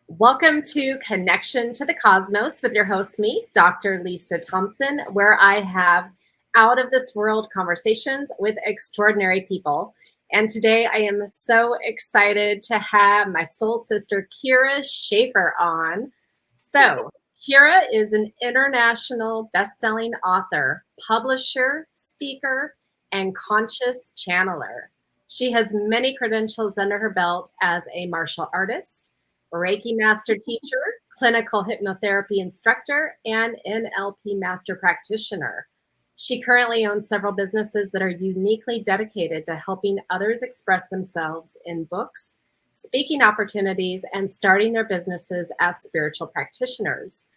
Welcome to Connection to the Cosmos with your host, me, Dr. Lisa Thompson, where I have out of this world conversations with extraordinary people. And today I am so excited to have my soul sister, Kyra Schaefer, on. So, Kyra is an international best-selling author, publisher, speaker, and conscious channeler. She has many credentials under her belt as a martial artist, Reiki Master Teacher, Clinical Hypnotherapy Instructor, and NLP Master Practitioner. She currently owns several businesses that are uniquely dedicated to helping others express themselves in books, speaking opportunities, and starting their businesses as spiritual practitioners.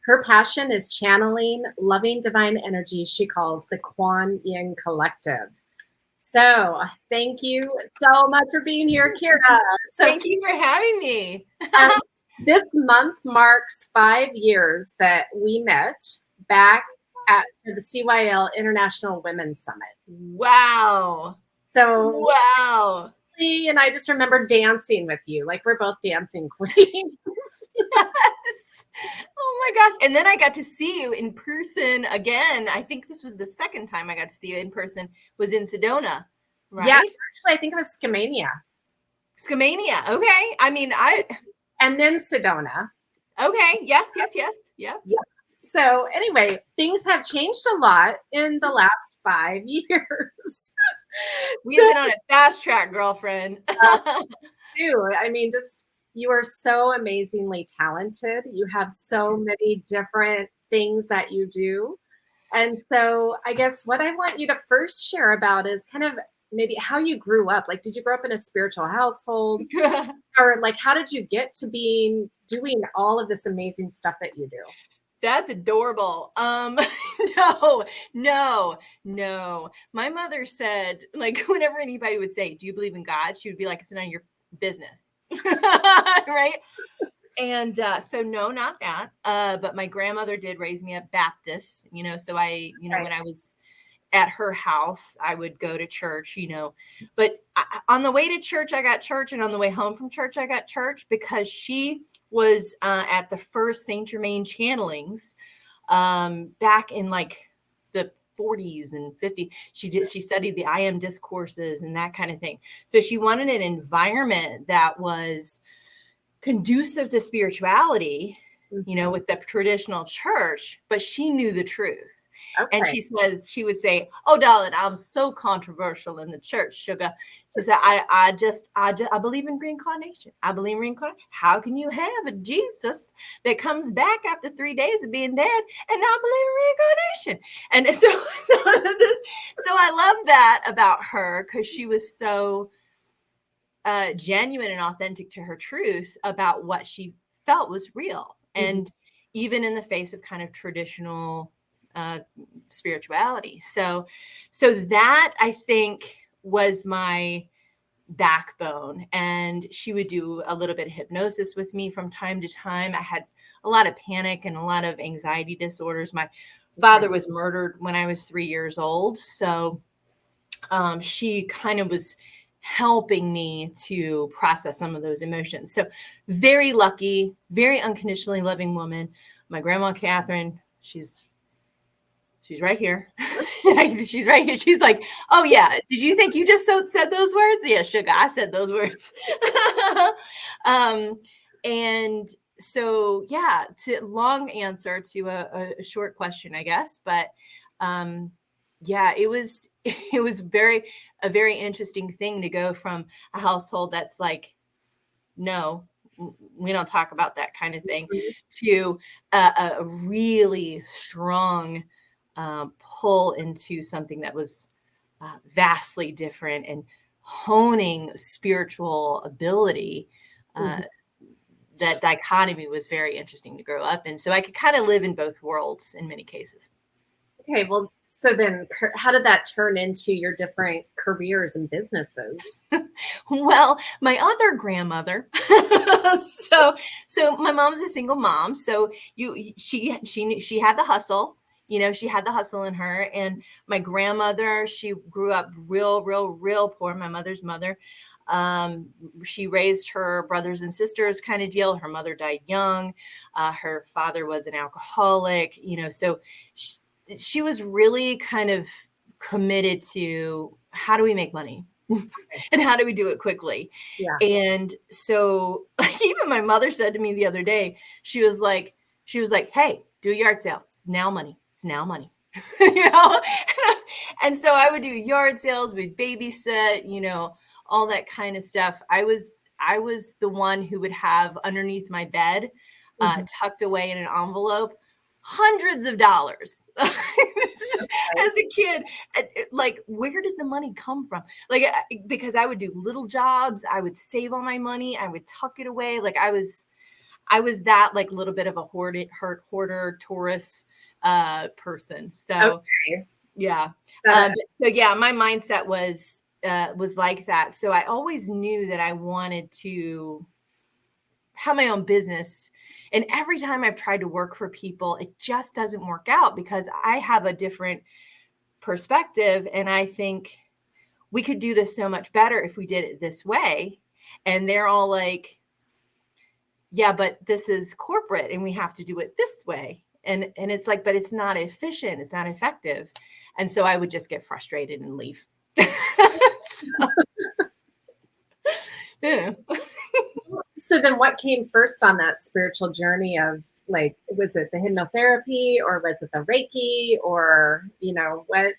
Her passion is channeling loving divine energy she calls the KuanYin Collective. So thank you so much for being here, Kyra. Thank you for having me. This month marks 5 years that we met back at the CYL International Women's Summit. Wow. So, wow. And I just remember dancing with you. Like, we're both dancing queens. Yes. Oh my gosh. And then I got to see you in person again. I think this was the second time I got to see you in person, was in Sedona, right? Yes, actually, I think it was Skamania. Okay. And then Sedona. Okay. Yes. Yeah. So anyway, things have changed a lot in the last 5 years. We have been on a fast track, girlfriend. Too. I mean, just you are so amazingly talented. You have so many different things that you do. And so I guess what I want you to first share about is kind of maybe how you grew up. Like, did you grow up in a spiritual household? Or like, how did you get to doing all of this amazing stuff that you do? That's adorable. No. My mother said, like, whenever anybody would say, "Do you believe in God?" she would be like, "It's none of your business." Right? And so no, not that. But my grandmother did raise me up Baptist, so I, Right. when I was at her house, I would go to church, but on the way to church, I got church. And on the way home from church, I got church, because she was at the first Saint Germain channelings back in like the 40s and 50s. She studied the I Am discourses and that kind of thing. So she wanted an environment that was conducive to spirituality, with the traditional church, but she knew the truth. Okay. And she would say, "Oh, darling, I'm so controversial in the church, sugar." She said, I believe in reincarnation. I believe in reincarnation. How can you have a Jesus that comes back after 3 days of being dead and not believe in reincarnation? And so I love that about her, because she was so genuine and authentic to her truth about what she felt was real. And even in the face of kind of traditional spirituality. So that, I think, was my backbone. And she would do a little bit of hypnosis with me from time to time. I had a lot of panic and a lot of anxiety disorders. My father was murdered when I was 3 years old. So she kind of was helping me to process some of those emotions. So very lucky, very unconditionally loving woman. My grandma, Catherine, she's right here. She's right here. She's like, "Oh yeah, did you think you just said those words?" "Yeah, sugar, I said those words." And so, yeah, long answer to a short question, I guess. But yeah, it was a very interesting thing to go from a household that's like, "No, we don't talk about that kind of thing," to a really strong pull into something that was vastly different and honing spiritual ability. That dichotomy was very interesting to grow up in. So I could kind of live in both worlds in many cases. Okay, well, so then how did that turn into your different careers and businesses? Well, my other grandmother, so my mom's a single mom. So she had the hustle. She had the hustle in her. And my grandmother, she grew up real poor, my mother's mother. She raised her brothers and sisters kind of deal. Her mother died young. Her father was an alcoholic, so she was really kind of committed to how do we make money and how do we do it quickly? Yeah. And so even my mother said to me the other day, she was like, hey, do a yard sale. It's now money. It's now money. And so I would do yard sales, we'd babysit, all that kind of stuff. I was the one who would have underneath my bed, tucked away in an envelope, hundreds of dollars as a kid. Like, where did the money come from? Like, because I would do little jobs, I would save all my money, I would tuck it away. Like I was that like little bit of a hoarder Taurus person. So yeah. So yeah, my mindset was like that. So I always knew that I wanted to have my own business. And every time I've tried to work for people, it just doesn't work out because I have a different perspective. And I think we could do this so much better if we did it this way. And they're all like, yeah, but this is corporate and we have to do it this way. And it's like, but it's not efficient. It's not effective. And so I would just get frustrated and leave. Yeah. So then what came first on that spiritual journey of like, was it the hypnotherapy or was it the Reiki or, what?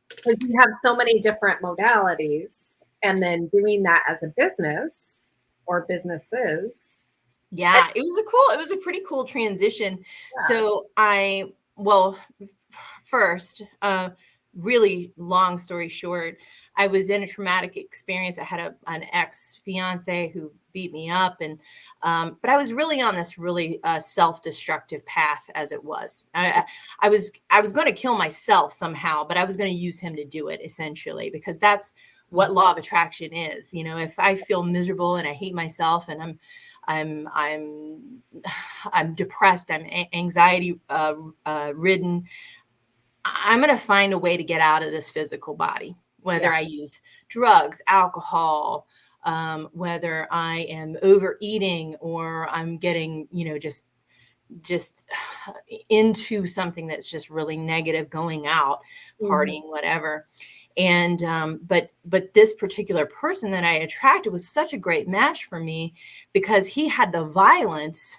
Because you have so many different modalities and then doing that as a business or businesses. Yeah, it was a pretty cool transition. Yeah. So first, really long story short, I was in a traumatic experience. I had an ex-fiance who beat me up, and but I was really on this really self-destructive path as it was. I was going to kill myself somehow, but I was going to use him to do it essentially, because that's what law of attraction is. If I feel miserable and I hate myself and I'm depressed, I'm anxiety ridden, I'm going to find a way to get out of this physical body, whether I use drugs, alcohol, whether I am overeating or I'm getting, just into something that's just really negative, going out, partying, whatever. And, but this particular person that I attracted was such a great match for me because he had the violence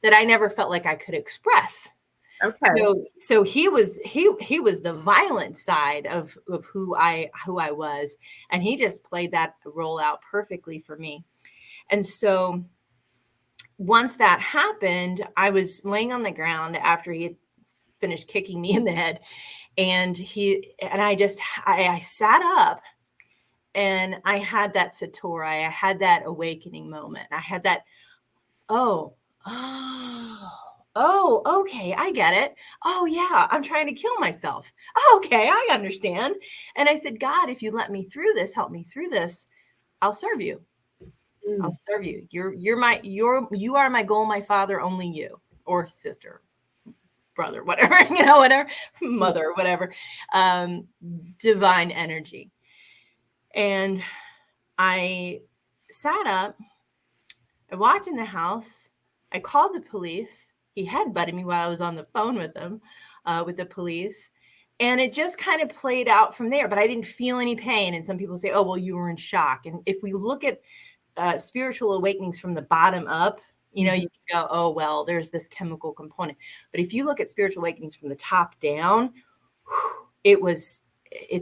that I never felt like I could express. Okay. So he was the violent side of who I was, and he just played that role out perfectly for me. And so once that happened, I was laying on the ground after he had finished kicking me in the head, and I sat up and I had that satori, I had that awakening moment. I had that, oh, okay, I get it. Oh yeah, I'm trying to kill myself. Okay, I understand. And I said, God, if you let me through this, help me through this, I'll serve you. I'll serve you. You are my goal, my Father, only you, or sister, brother, whatever, whatever, mother, whatever, divine energy. And I sat up, I walked in the house, I called the police. He headbutted me while I was on the phone with him, with the police. And it just kind of played out from there, but I didn't feel any pain. And some people say, oh, well, you were in shock. And if we look at spiritual awakenings from the bottom up, you can go, oh, well, there's this chemical component. But if you look at spiritual awakenings from the top down, it's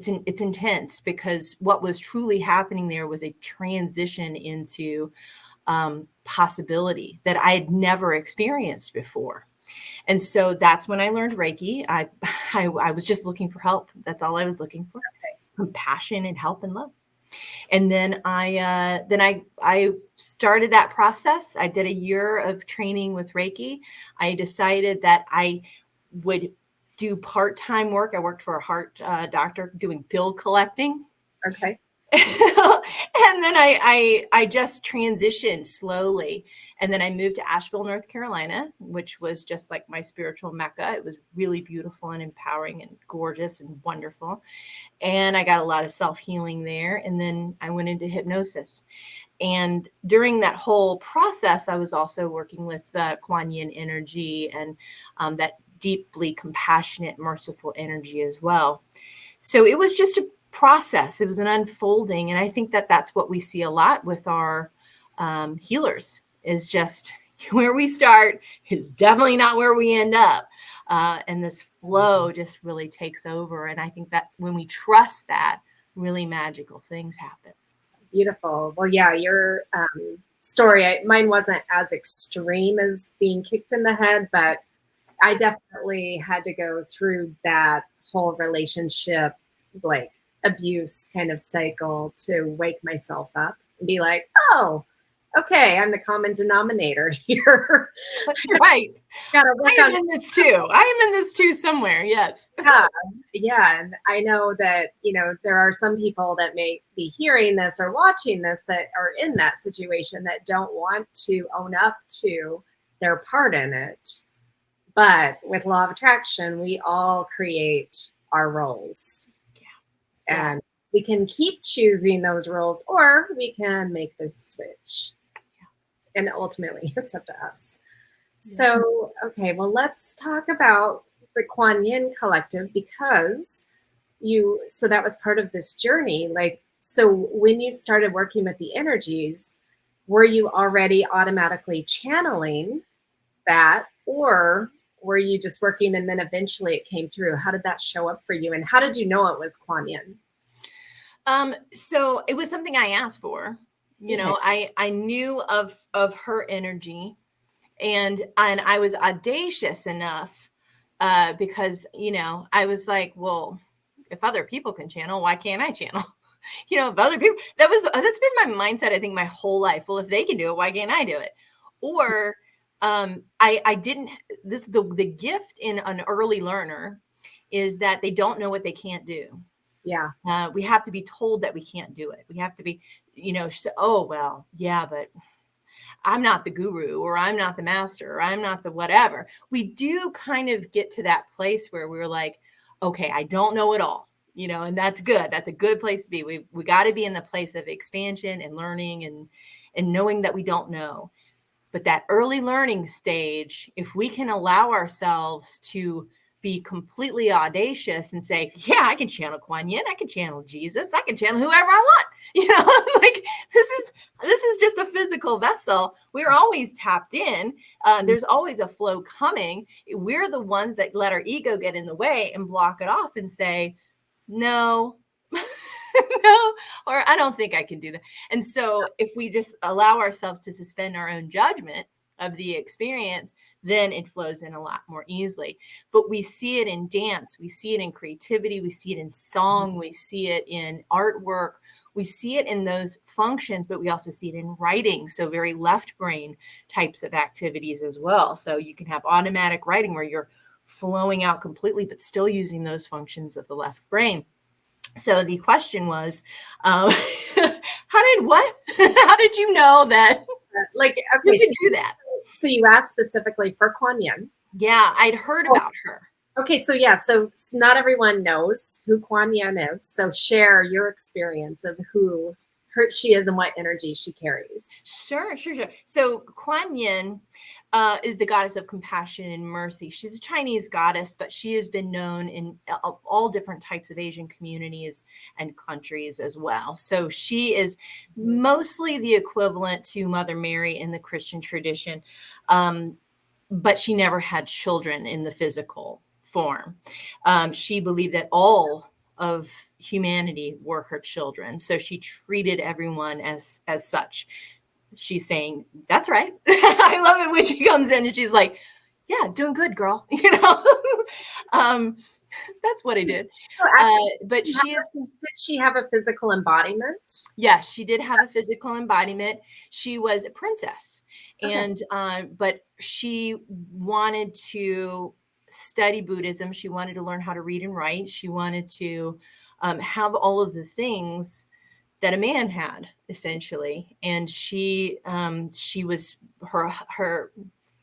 intense, because what was truly happening there was a transition into possibility that I had never experienced before. And so that's when I learned Reiki. I was just looking for help. That's all I was looking for. Compassion and help and love. And then I started that process. I did a year of training with Reiki. I decided that I would do part-time work. I worked for a heart doctor doing bill collecting. Okay. And then I just transitioned slowly. And then I moved to Asheville, North Carolina, which was just like my spiritual mecca. It was really beautiful and empowering and gorgeous and wonderful. And I got a lot of self-healing there. And then I went into hypnosis. And during that whole process, I was also working with KuanYin energy and that deeply compassionate, merciful energy as well. So it was just a process. It was an unfolding. And I think that that's what we see a lot with our healers, is just where we start is definitely not where we end up. And this flow just really takes over. And I think that when we trust that, really magical things happen. Beautiful. Well, yeah, your story, mine wasn't as extreme as being kicked in the head, but I definitely had to go through that whole relationship, like abuse kind of cycle to wake myself up and be like, oh, okay, I'm the common denominator here. That's right. Gotta work I am in this too. I am in this too somewhere. Yes. Yeah. And I know that, there are some people that may be hearing this or watching this that are in that situation that don't want to own up to their part in it. But with law of attraction, we all create our roles. Yeah. And we can keep choosing those roles, or we can make the switch. Yeah. And ultimately, it's up to us. Yeah. So, okay, well, let's talk about the KuanYin Collective, because so that was part of this journey. So when you started working with the energies, were you already automatically channeling that, or were you just working and then eventually it came through? How did that show up for you? And how did you know it was KuanYin? So it was something I asked for. I knew of her energy, and I was audacious enough because I was like, well, if other people can channel, why can't I channel? If other people, that's been my mindset, I think, my whole life. Well, if they can do it, why can't I do it? Or I didn't. The gift in an early learner is that they don't know what they can't do. Yeah. We have to be told that we can't do it. We have to be, oh, well, yeah, but I'm not the guru, or I'm not the master, or I'm not the whatever. We do kind of get to that place where we're like, okay, I don't know it all, and that's good. That's a good place to be. We got to be in the place of expansion and learning and knowing that we don't know. But that early learning stage, if we can allow ourselves to be completely audacious and say, yeah, I can channel KuanYin, I can channel Jesus, I can channel whoever I want. Like this is just a physical vessel. We're always tapped in. There's always a flow coming. We're the ones that let our ego get in the way and block it off and say, no, no, or I don't think I can do that. And so if we just allow ourselves to suspend our own judgment of the experience, then it flows in a lot more easily. But we see it in dance, we see it in creativity, we see it in song, we see it in artwork, we see it in those functions, but we also see it in writing. So very left brain types of activities as well. So you can have automatic writing where you're flowing out completely, but still using those functions of the left brain. So the question was, how did you know that okay, you can do that? So you asked specifically for KuanYin. Yeah, I'd heard about her. Okay, so yeah, so not everyone knows who KuanYin is. So share your experience of who she is and what energy she carries. Sure. So KuanYin is the goddess of compassion and mercy. She's a Chinese goddess, but she has been known in all different types of Asian communities and countries as well. So she is mostly the equivalent to Mother Mary in the Christian tradition, but she never had children in the physical form. She believed that all of humanity were her children. So she treated everyone as such. She's saying, that's right. I love it when she comes in and she's like, yeah, doing good, girl. That's what I did. But did she have a physical embodiment? Yes, she did have a physical embodiment. She was a princess. Okay. And but she wanted to study Buddhism. She wanted to learn how to read and write. She wanted to have all of the things that a man had, essentially. And she was, her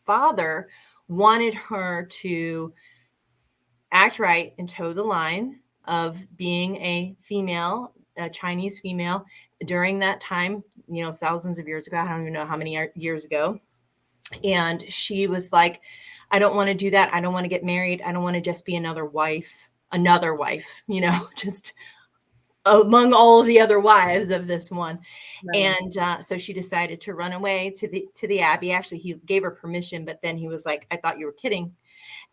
father wanted her to act right and toe the line of being a female, a Chinese female during that time, thousands of years ago. I don't even know how many years ago. And she was like, I don't want to do that. I don't want to get married. I don't want to just be another wife, just among all of the other wives of this one. Right. And so she decided to run away to the abbey. Actually, he gave her permission, but then he was like, I thought you were kidding.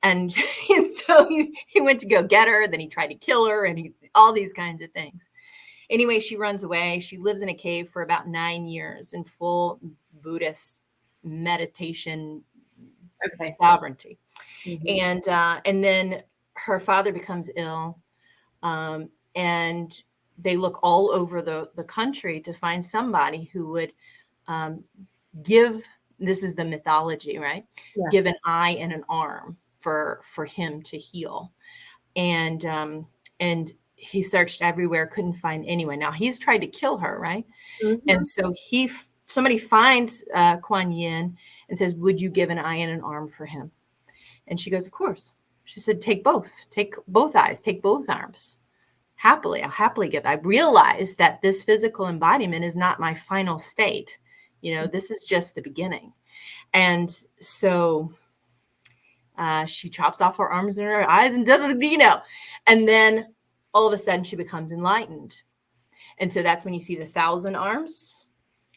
And so he went to go get her. Then he tried to kill her, and all these kinds of things. Anyway, she runs away. She lives in a cave for about 9 years in full Buddhist meditation, sovereignty. Mm-hmm. And then her father becomes ill, and they look all over the country to find somebody who would give, this is the mythology, right? Yeah. Give an eye and an arm for him to heal. And he searched everywhere, couldn't find anyone. Now he's tried to kill her, right? Mm-hmm. And so somebody finds KuanYin and says, would you give an eye and an arm for him? And she goes, of course. She said, take both eyes, take both arms. Happily, I'll happily give. I realized that this physical embodiment is not my final state. This is just the beginning. And so she chops off her arms and her eyes and and then all of a sudden she becomes enlightened. And so that's when you see the 1,000 arms,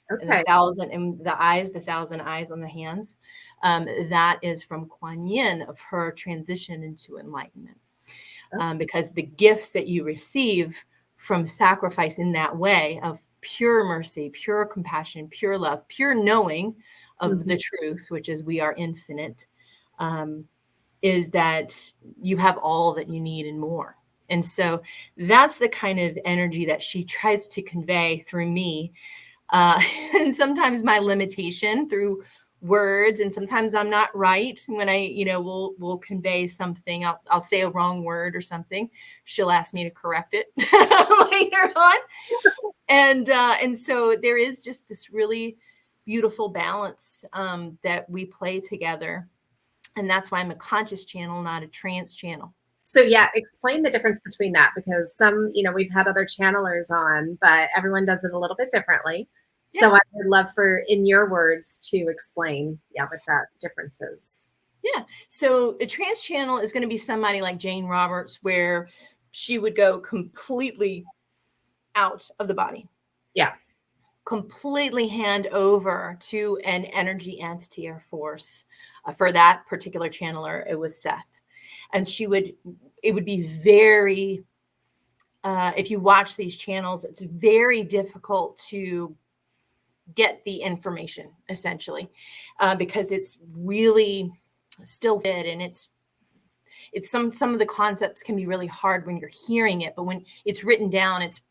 and the 1,000 and the eyes, the 1,000 eyes on the hands. That is from KuanYin, of her transition into enlightenment. Because the gifts that you receive from sacrifice in that way of pure mercy, pure compassion, pure love, pure knowing of mm-hmm. the truth, which is we are infinite, is that you have all that you need and more. And so that's the kind of energy that she tries to convey through me. And sometimes my limitation through words, and sometimes I'm not right when I, will convey something. I'll say a wrong word or something. She'll ask me to correct it later on. And so there is just this really beautiful balance that we play together. And that's why I'm a conscious channel, not a trance channel. So yeah, explain the difference between that, because some, we've had other channelers on, but everyone does it a little bit differently. Yeah. So I would love for, in your words, to explain, what that difference is. Yeah. So a trance channel is going to be somebody like Jane Roberts, where she would go completely out of the body. Yeah. Completely hand over to an energy entity or force. For that particular channeler, it was Seth. And it would be very, if you watch these channels, it's very difficult to get the information, essentially, because it's really still fit, and it's some of the concepts can be really hard when you're hearing it, but when it's written down, it's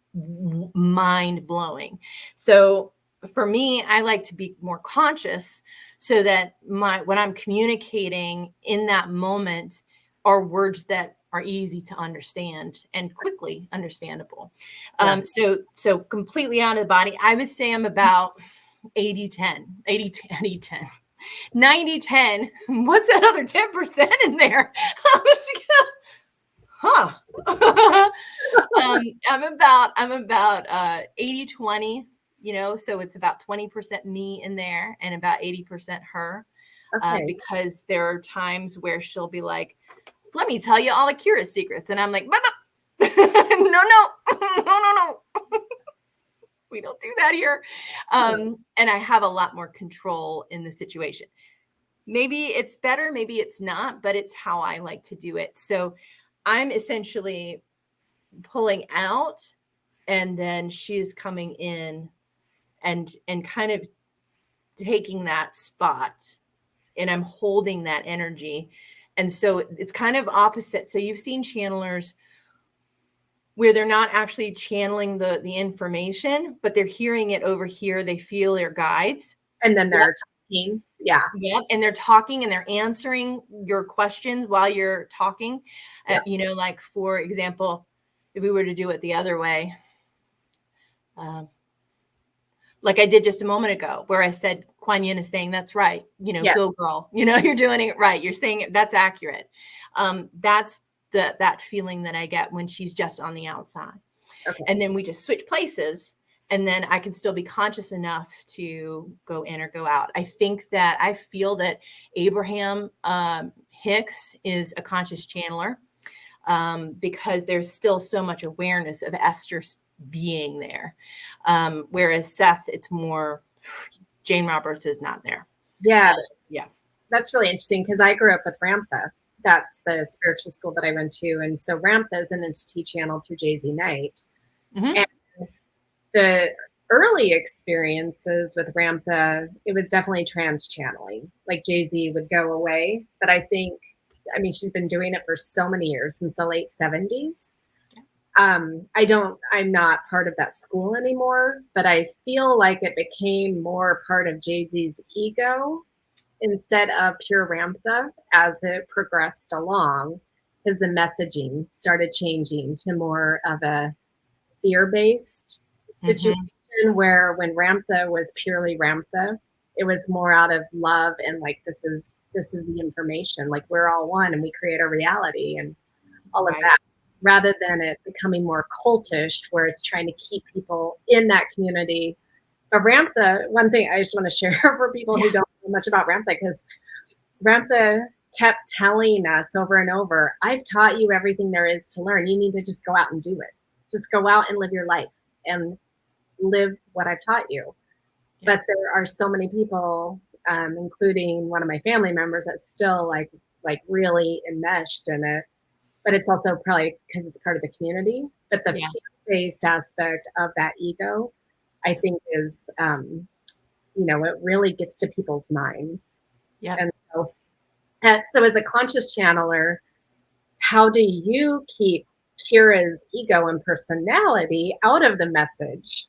mind blowing. So for me, I like to be more conscious so that when I'm communicating in that moment are words that are easy to understand and quickly understandable. Yeah. So completely out of the body, I would say I'm about 80-10, 80-10. 90-10. What's that other 10% in there? I'm about 80-20, so it's about 20% me in there and about 80% her. Okay. Because there are times where she'll be like, let me tell you all of Kyra's secrets. And I'm like, no. We don't do that here. And I have a lot more control in the situation. Maybe it's better, maybe it's not, but it's how I like to do it. So I'm essentially pulling out, and then she's coming in and kind of taking that spot, and I'm holding that energy. And so it's kind of opposite. So you've seen channelers where they're not actually channeling the information, but they're hearing it over here. They feel their guides. And then they're talking. Yeah. Yep. And they're talking and they're answering your questions while you're talking. Yep. Like, for example, if we were to do it the other way, like I did just a moment ago, where I said, KuanYin is saying, that's right. Go girl, you're doing it right. You're saying it. That's accurate. That's that feeling that I get when she's just on the outside. Okay. And then we just switch places, and then I can still be conscious enough to go in or go out. I think that I feel that Abraham Hicks is a conscious channeler, because there's still so much awareness of Esther's being there. Whereas Seth, it's more Jane Roberts is not there. Yeah. Yeah. That's really interesting, because I grew up with Ramtha. That's the spiritual school that I went to. And so Ramtha is an entity channeled through Jay-Z Knight. Mm-hmm. And the early experiences with Ramtha, it was definitely trans channeling. Like Jay-Z would go away. But I mean, she's been doing it for so many years, since the late 70s. I'm not part of that school anymore, but I feel like it became more part of Jay-Z's ego instead of pure Ramtha as it progressed along, because the messaging started changing to more of a fear-based situation, where when Ramtha was purely Ramtha, it was more out of love and like, this is the information, like we're all one and we create a reality and all of that, rather than it becoming more cultish, where it's trying to keep people in that community. But Ramtha, one thing I just want to share for people who don't know much about Ramtha, because Ramtha kept telling us over and over, I've taught you everything there is to learn. You need to just go out and do it. Just go out and live your life and live what I've taught you. Yeah. But there are so many people, including one of my family members, that's still like really enmeshed in it. But it's also probably because it's part of the community. But the fear-based aspect of that ego, I think, is, it really gets to people's minds. Yeah. And so as a conscious channeler, how do you keep Kyra's ego and personality out of the message?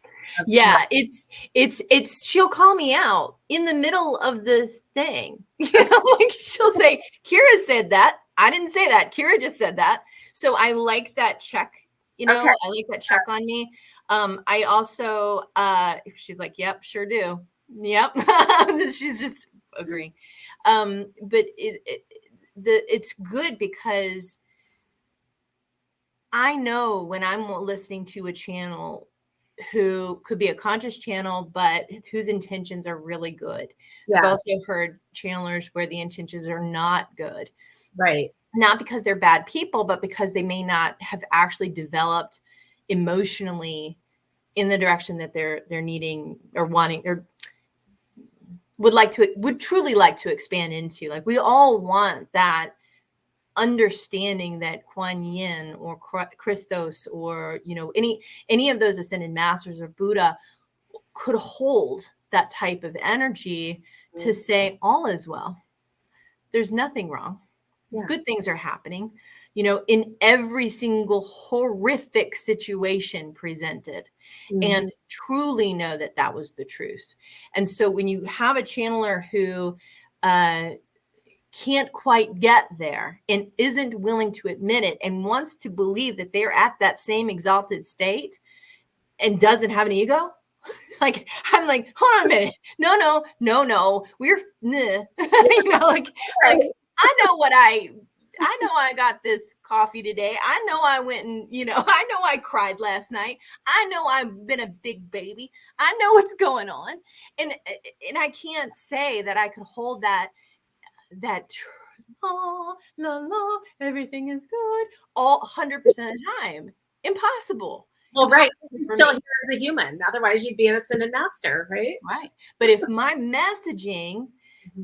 Yeah, it's she'll call me out in the middle of the thing. Like she'll say, Kyra said that. I didn't say that. Kyra just said that. So I like that check, I like that check on me. I also, she's like, yep, sure do. Yep. She's just agreeing. But it's good, because I know when I'm listening to a channel who could be a conscious channel, but whose intentions are really good. Yeah. I've also heard channelers where the intentions are not good. Right. Not because they're bad people, but because they may not have actually developed emotionally in the direction that they're needing or wanting, or would truly like to expand into. Like, we all want that understanding that KuanYin or Christos or any of those ascended masters or Buddha could hold that type of energy to say all is well. There's nothing wrong. Yeah. Good things are happening, in every single horrific situation presented, and truly know that that was the truth. And so when you have a channeler who can't quite get there and isn't willing to admit it and wants to believe that they're at that same exalted state and doesn't have an ego, like, I'm like, hold on a minute. No. We're, like I know I got this coffee today. I know I went and, I know I cried last night. I know I've been a big baby. I know what's going on. And I can't say that I could hold that la, everything is good all 100% of the time. Impossible. Well, right. You're still here as a human. Otherwise, you'd be an ascended master, right? Right. But if my messaging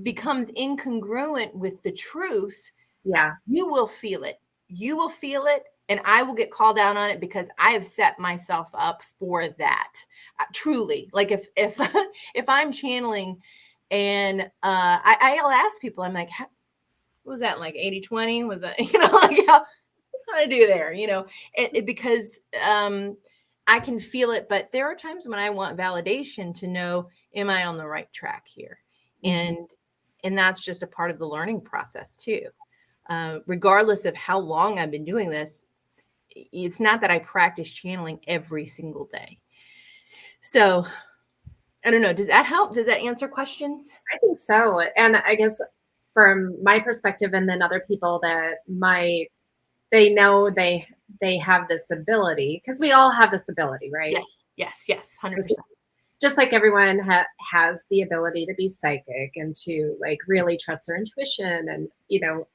becomes incongruent with the truth, you will feel it. You will feel it, and I will get called out on it, because I have set myself up for that. Truly, like if I'm channeling, and I'll ask people, I'm like, what was that, like 80-20? Was that, like how I do there, because I can feel it. But there are times when I want validation to know, am I on the right track here? And that's just a part of the learning process too. Regardless of how long I've been doing this, it's not that I practice channeling every single day. So I don't know. Does that help? Does that answer questions? I think so. And I guess from my perspective, and then other people that they know they have this ability, because we all have this ability, right? Yes. 100%. Just like everyone has the ability to be psychic and to like really trust their intuition and,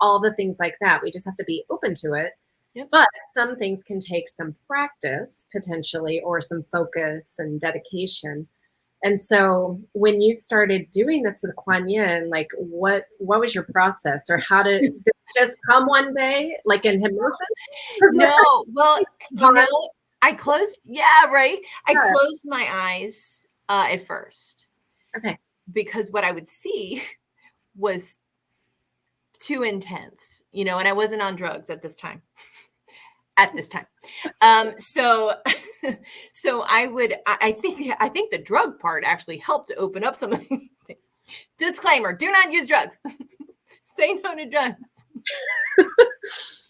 all the things like that. We just have to be open to it. Yep. But some things can take some practice potentially, or some focus and dedication. And so when you started doing this with KuanYin, like what was your process, or did it just come one day, like in hypnosis? No, well, I closed my eyes at first. Okay. Because what I would see was too intense, and I wasn't on drugs at this time. So I think the drug part actually helped to open up some of the things. Disclaimer: do not use drugs. Say no to drugs.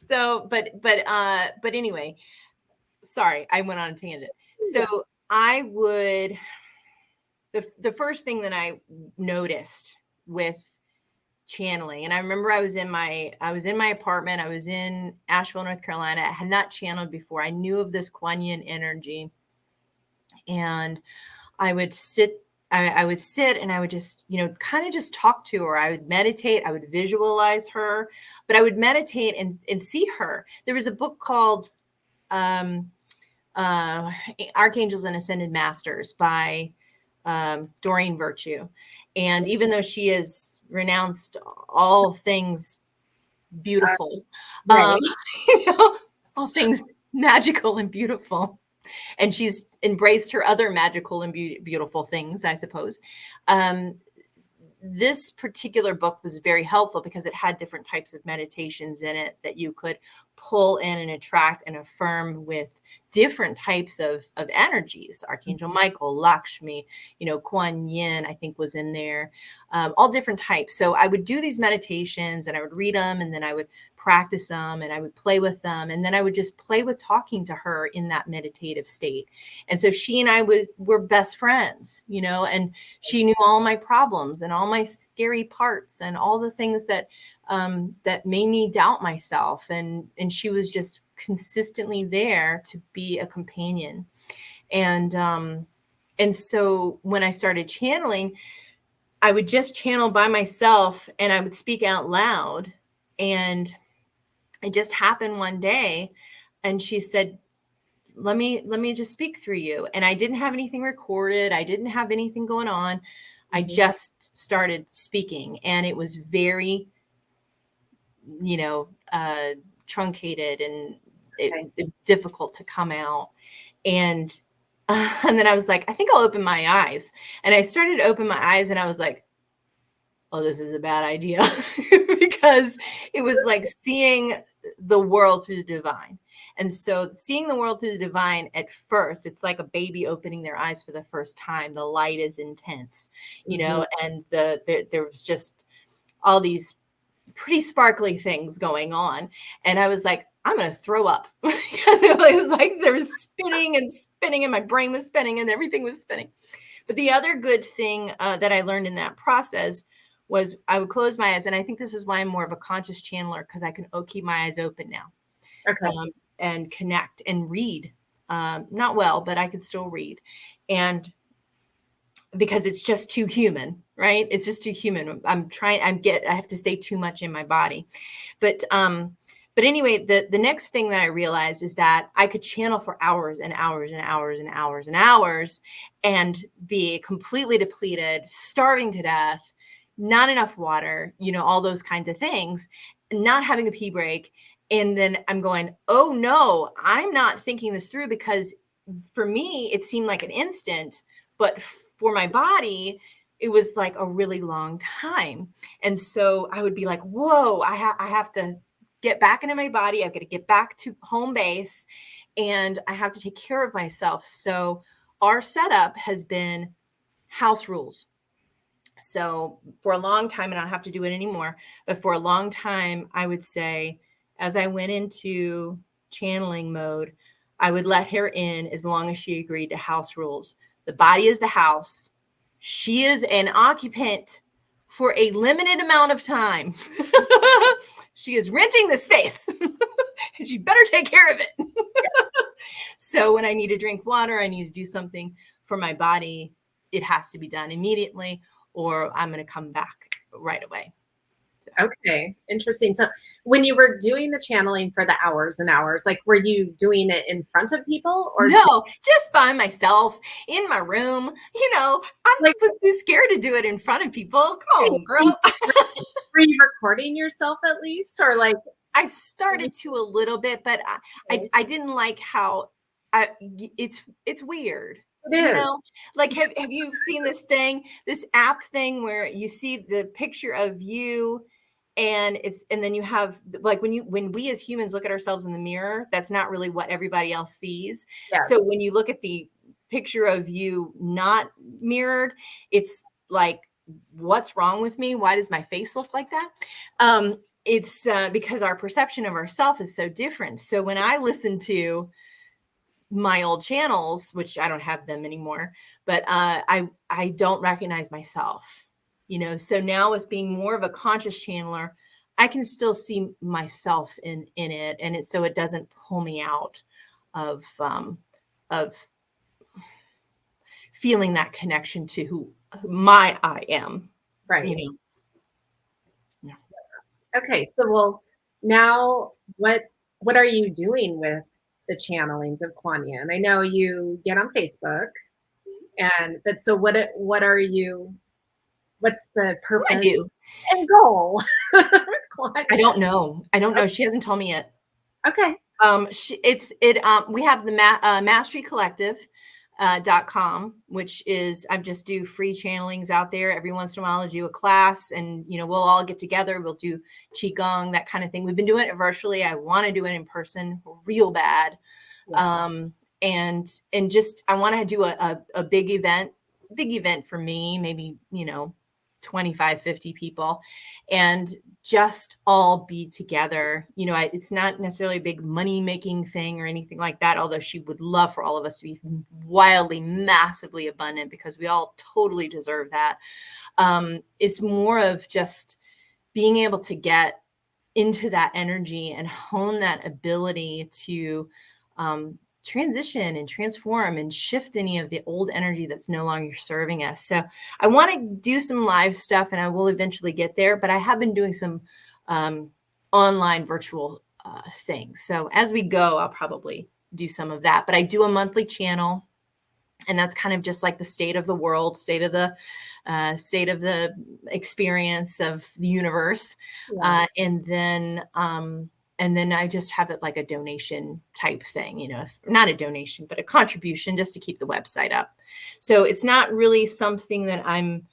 So, but anyway, sorry, I went on a tangent. So the first thing that I noticed with channeling, and I remember I was in my apartment. I was in Asheville, North Carolina. I had not channeled before. I knew of this KuanYin energy, and I would sit and I would just, kind of just talk to her. I would meditate. I would visualize her, but I would meditate and see her. There was a book called Archangels and Ascended Masters by Dorian Virtue. And even though she is renounced all things beautiful, Right. all things magical and beautiful, and she's embraced her other magical and beautiful things, I suppose. This particular book was very helpful because it had different types of meditations in it that you could pull in and attract and affirm with different types of energies. Archangel Michael, Lakshmi, KuanYin, I think was in there, all different types. So I would do these meditations and I would read them, and then I would practice them and I would play with them. And then I would just play with talking to her in that meditative state. And so she and I were best friends, and she knew all my problems and all my scary parts and all the things that made me doubt myself. And she was just consistently there to be a companion. And so when I started channeling, I would just channel by myself and I would speak out loud. And it just happened one day. And she said, let me just speak through you. And I didn't have anything recorded. I didn't have anything going on. I just started speaking, and it was very, truncated, and it was difficult to come out. And then I was like, I think I'll open my eyes. And I started to open my eyes, and I was like, oh, this is a bad idea. Because it was like seeing the world through the divine. And so seeing the world through the divine, at first, it's like a baby opening their eyes for the first time. The light is intense, and there was just all these pretty sparkly things going on. And I was like, I'm going to throw up because it was like there was spinning and spinning, and my brain was spinning and everything was spinning. But the other good thing that I learned in that process was I would close my eyes. And I think this is why I'm more of a conscious channeler, because I can keep my eyes open now. Okay. And connect and read. Not well, but I could still read. And because it's just too human, right? It's just too human. I have to stay too much in my body. But anyway, the next thing that I realized is that I could channel for hours and hours and hours and hours and hours and be completely depleted, starving to death, not enough water, all those kinds of things, not having a pee break. And then I'm going, oh no, I'm not thinking this through, because for me, it seemed like an instant, but for my body, it was like a really long time. And so I would be like, whoa, I have to get back into my body. I've got to get back to home base, and I have to take care of myself. So our setup has been house rules. So for a long time, and I don't have to do it anymore, but for a long time, I would say, as I went into channeling mode, I would let her in as long as she agreed to house rules. The body is the house. She is an occupant for a limited amount of time. She is renting the space. And she better take care of it. So when I need to drink water, I need to do something for my body, it has to be done immediately, or I'm going to come back right away. So. Okay, interesting. So when you were doing the channeling for the hours and hours, like, were you doing it in front of people, or no, just by myself in my room? You know, I like, was too scared to do it in front of people. Come on, girl. were you recording yourself at least, or like? I started to a little bit, but I didn't like how it's weird. It is. You know, like, have you seen this app thing where you see the picture of you and then you have, like, when we as humans look at ourselves in the mirror, that's not really what everybody else sees. Yes. So when you look at the picture of you not mirrored, it's like, what's wrong with me? Why does my face look like that? It's because our perception of ourselves is so different. So when I listen to my old channels, which I don't have them anymore, but I don't recognize myself, you know. So now with being more of a conscious channeler, I can still see myself in it, and so it doesn't pull me out of feeling that connection to who I am, Right. You know. Okay, so well, now what are you doing with the channelings of KuanYin? I know you get on Facebook, but so what are you? What's the purpose and goal? I don't know. Okay. She hasn't told me yet. Okay. We have the Mastery Collective. .com, which is, I just do free channelings out there. Every once in a while I do a class, and you know, we'll all get together, we'll do qigong, that kind of thing. We've been doing it virtually. I want to do it in person real bad. Yeah. And just, I want to do a big event for me, maybe, you know, 25, 50 people, and just all be together. You know, it's not necessarily a big money making thing or anything like that, although she would love for all of us to be wildly, massively abundant, because we all totally deserve that. It's more of just being able to get into that energy and hone that ability to transition and transform and shift any of the old energy that's no longer serving us. So I want to do some live stuff, and I will eventually get there, but I have been doing some online virtual things. So as we go, I'll probably do some of that, but I do a monthly channel, and that's kind of just like the state of the world, state of the experience of the universe. Yeah. And then I just have it like a donation type thing, you know, not a donation, but a contribution just to keep the website up. So it's not really something that I'm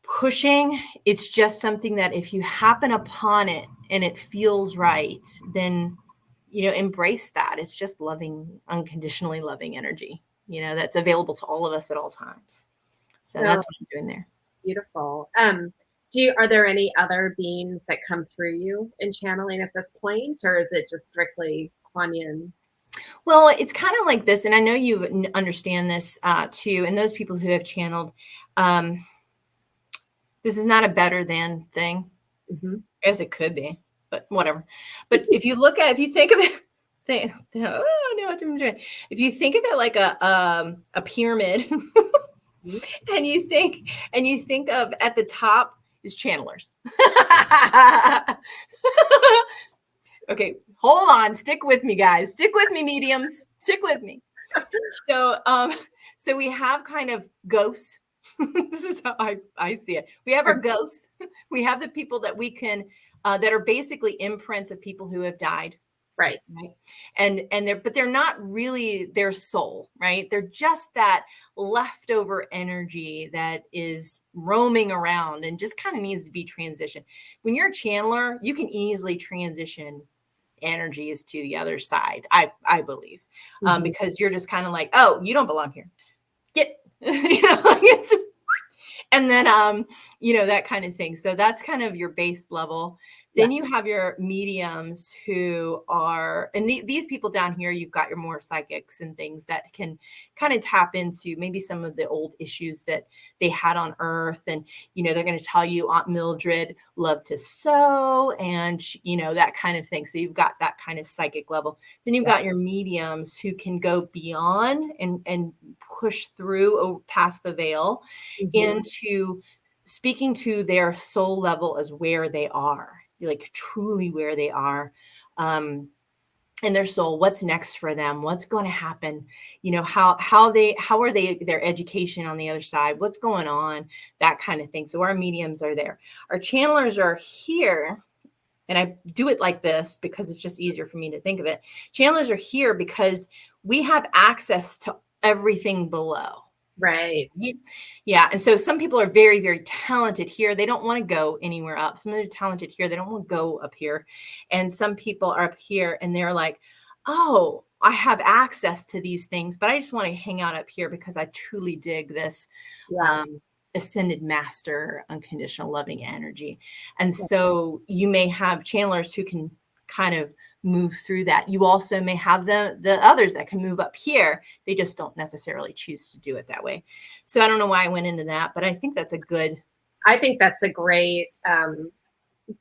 pushing. It's just something that if you happen upon it and it feels right, then, you know, embrace that. It's just loving, unconditionally loving energy, you know, that's available to all of us at all times. So that's what I'm doing there. Beautiful. Are there any other beings that come through you in channeling at this point, or is it just strictly KuanYin? Well, it's kind of like this, and I know you understand this too, and those people who have channeled, this is not a better than thing. Mm-hmm. As it could be, but whatever. But if you think of it, if you think of it like a pyramid, and you think of at the top is channelers. Okay, hold on. Stick with me, guys. Stick with me, mediums. Stick with me. So we have kind of ghosts. This is how I see it. We have our ghosts. We have the people that we can, that are basically imprints of people who have died. Right. And they're not really their soul, right? They're just that leftover energy that is roaming around and just kind of needs to be transitioned. When you're a channeler, you can easily transition energies to the other side, I believe, because you're just kind of like, oh, you don't belong here. Get, you know, and then, you know, that kind of thing. So that's kind of your base level. Then you have your mediums who are, and these people down here, you've got your more psychics and things that can kind of tap into maybe some of the old issues that they had on Earth. And, they're going to tell you Aunt Mildred loved to sew and, that kind of thing. So you've got that kind of psychic level. Then you've got your mediums who can go beyond and push through past the veil into speaking to their soul level as where they are. Like truly where they are, in their soul, what's next for them, what's going to happen, how are they, their education on the other side, what's going on, that kind of thing. So our mediums are there. Our channelers are here. And I do it like this because it's just easier for me to think of it. Channelers are here because we have access to everything below. Right. Yeah. And so some people are very, very talented here. They don't want to go anywhere up. Some are talented here. They don't want to go up here. And some people are up here and they're like, oh, I have access to these things, but I just want to hang out up here because I truly dig this ascended master, unconditional loving energy. And so you may have channelers who can kind of move through that. You also may have the others that can move up here. They just don't necessarily choose to do it that way. So I don't know why I went into that, but I think that's a great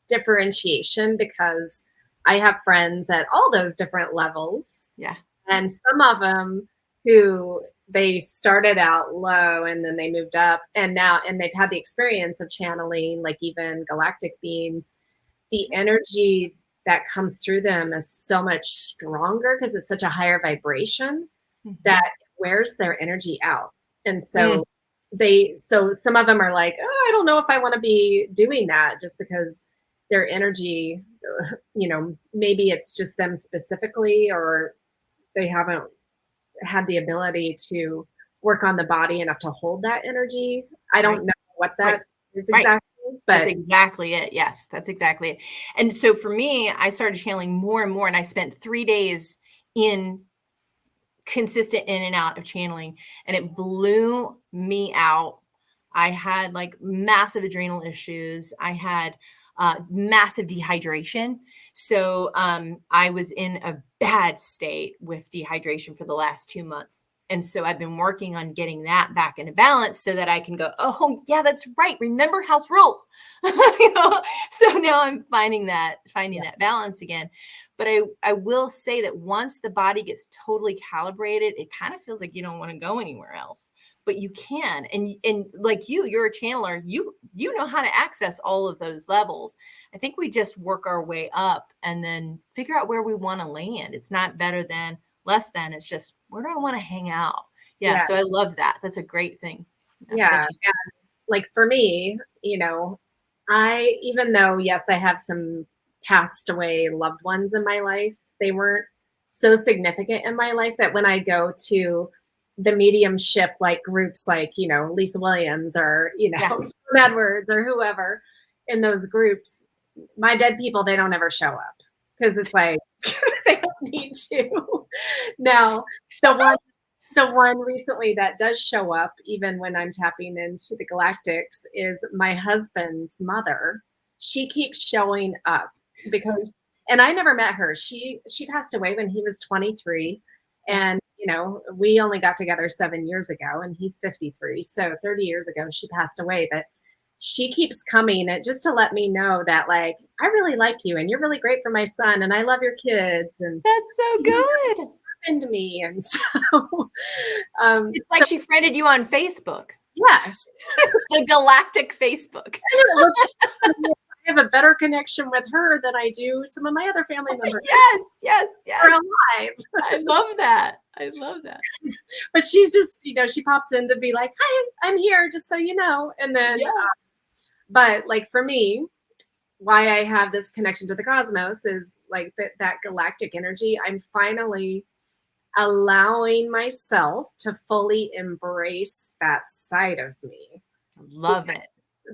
differentiation because I have friends at all those different levels. Yeah. And some of them who they started out low and then they moved up and they've had the experience of channeling, like even galactic beings, the energy that comes through them is so much stronger because it's such a higher vibration that wears their energy out. And so so some of them are like, oh, I don't know if I want to be doing that just because their energy, maybe it's just them specifically, or they haven't had the ability to work on the body enough to hold that energy. I don't know what that is exactly. But that's exactly it. Yes, that's exactly it. And so for me, I started channeling more and more, and I spent 3 days consistent in and out of channeling, and it blew me out. I had like massive adrenal issues. I had massive dehydration. So I was in a bad state with dehydration for the last 2 months. And so I've been working on getting that back into balance so that I can go, oh yeah, that's right. Remember house rules. So now I'm finding that balance again. But I will say that once the body gets totally calibrated, it kind of feels like you don't want to go anywhere else, but you can. And like you're a channeler, you know how to access all of those levels. I think we just work our way up and then figure out where we want to land. It's not better than, less than, it's just, where do I want to hang out? Yeah. So I love that. That's a great thing. Yeah. And like for me, even though, yes, I have some passed away loved ones in my life, they weren't so significant in my life that when I go to the mediumship, like groups like, Lisa Williams or, Edwards or whoever in those groups, my dead people, they don't ever show up because it's like, they don't need to. Now, the one recently that does show up, even when I'm tapping into the galactics, is my husband's mother. She keeps showing up and I never met her. She passed away when he was 23. And, we only got together 7 years ago and he's 53. So 30 years ago, she passed away. But she keeps coming just to let me know that, like, I really like you and you're really great for my son and I love your kids. And that's so good. To me. And so it's like she friended you on Facebook. Yes. It's the galactic Facebook. I have a better connection with her than I do some of my other family members. Yes. We're alive. I love that. But she's just, she pops in to be like, hi, I'm here, just so you know. And then, but like for me, why I have this connection to the cosmos is like that galactic energy. I'm finally allowing myself to fully embrace that side of me. Love it.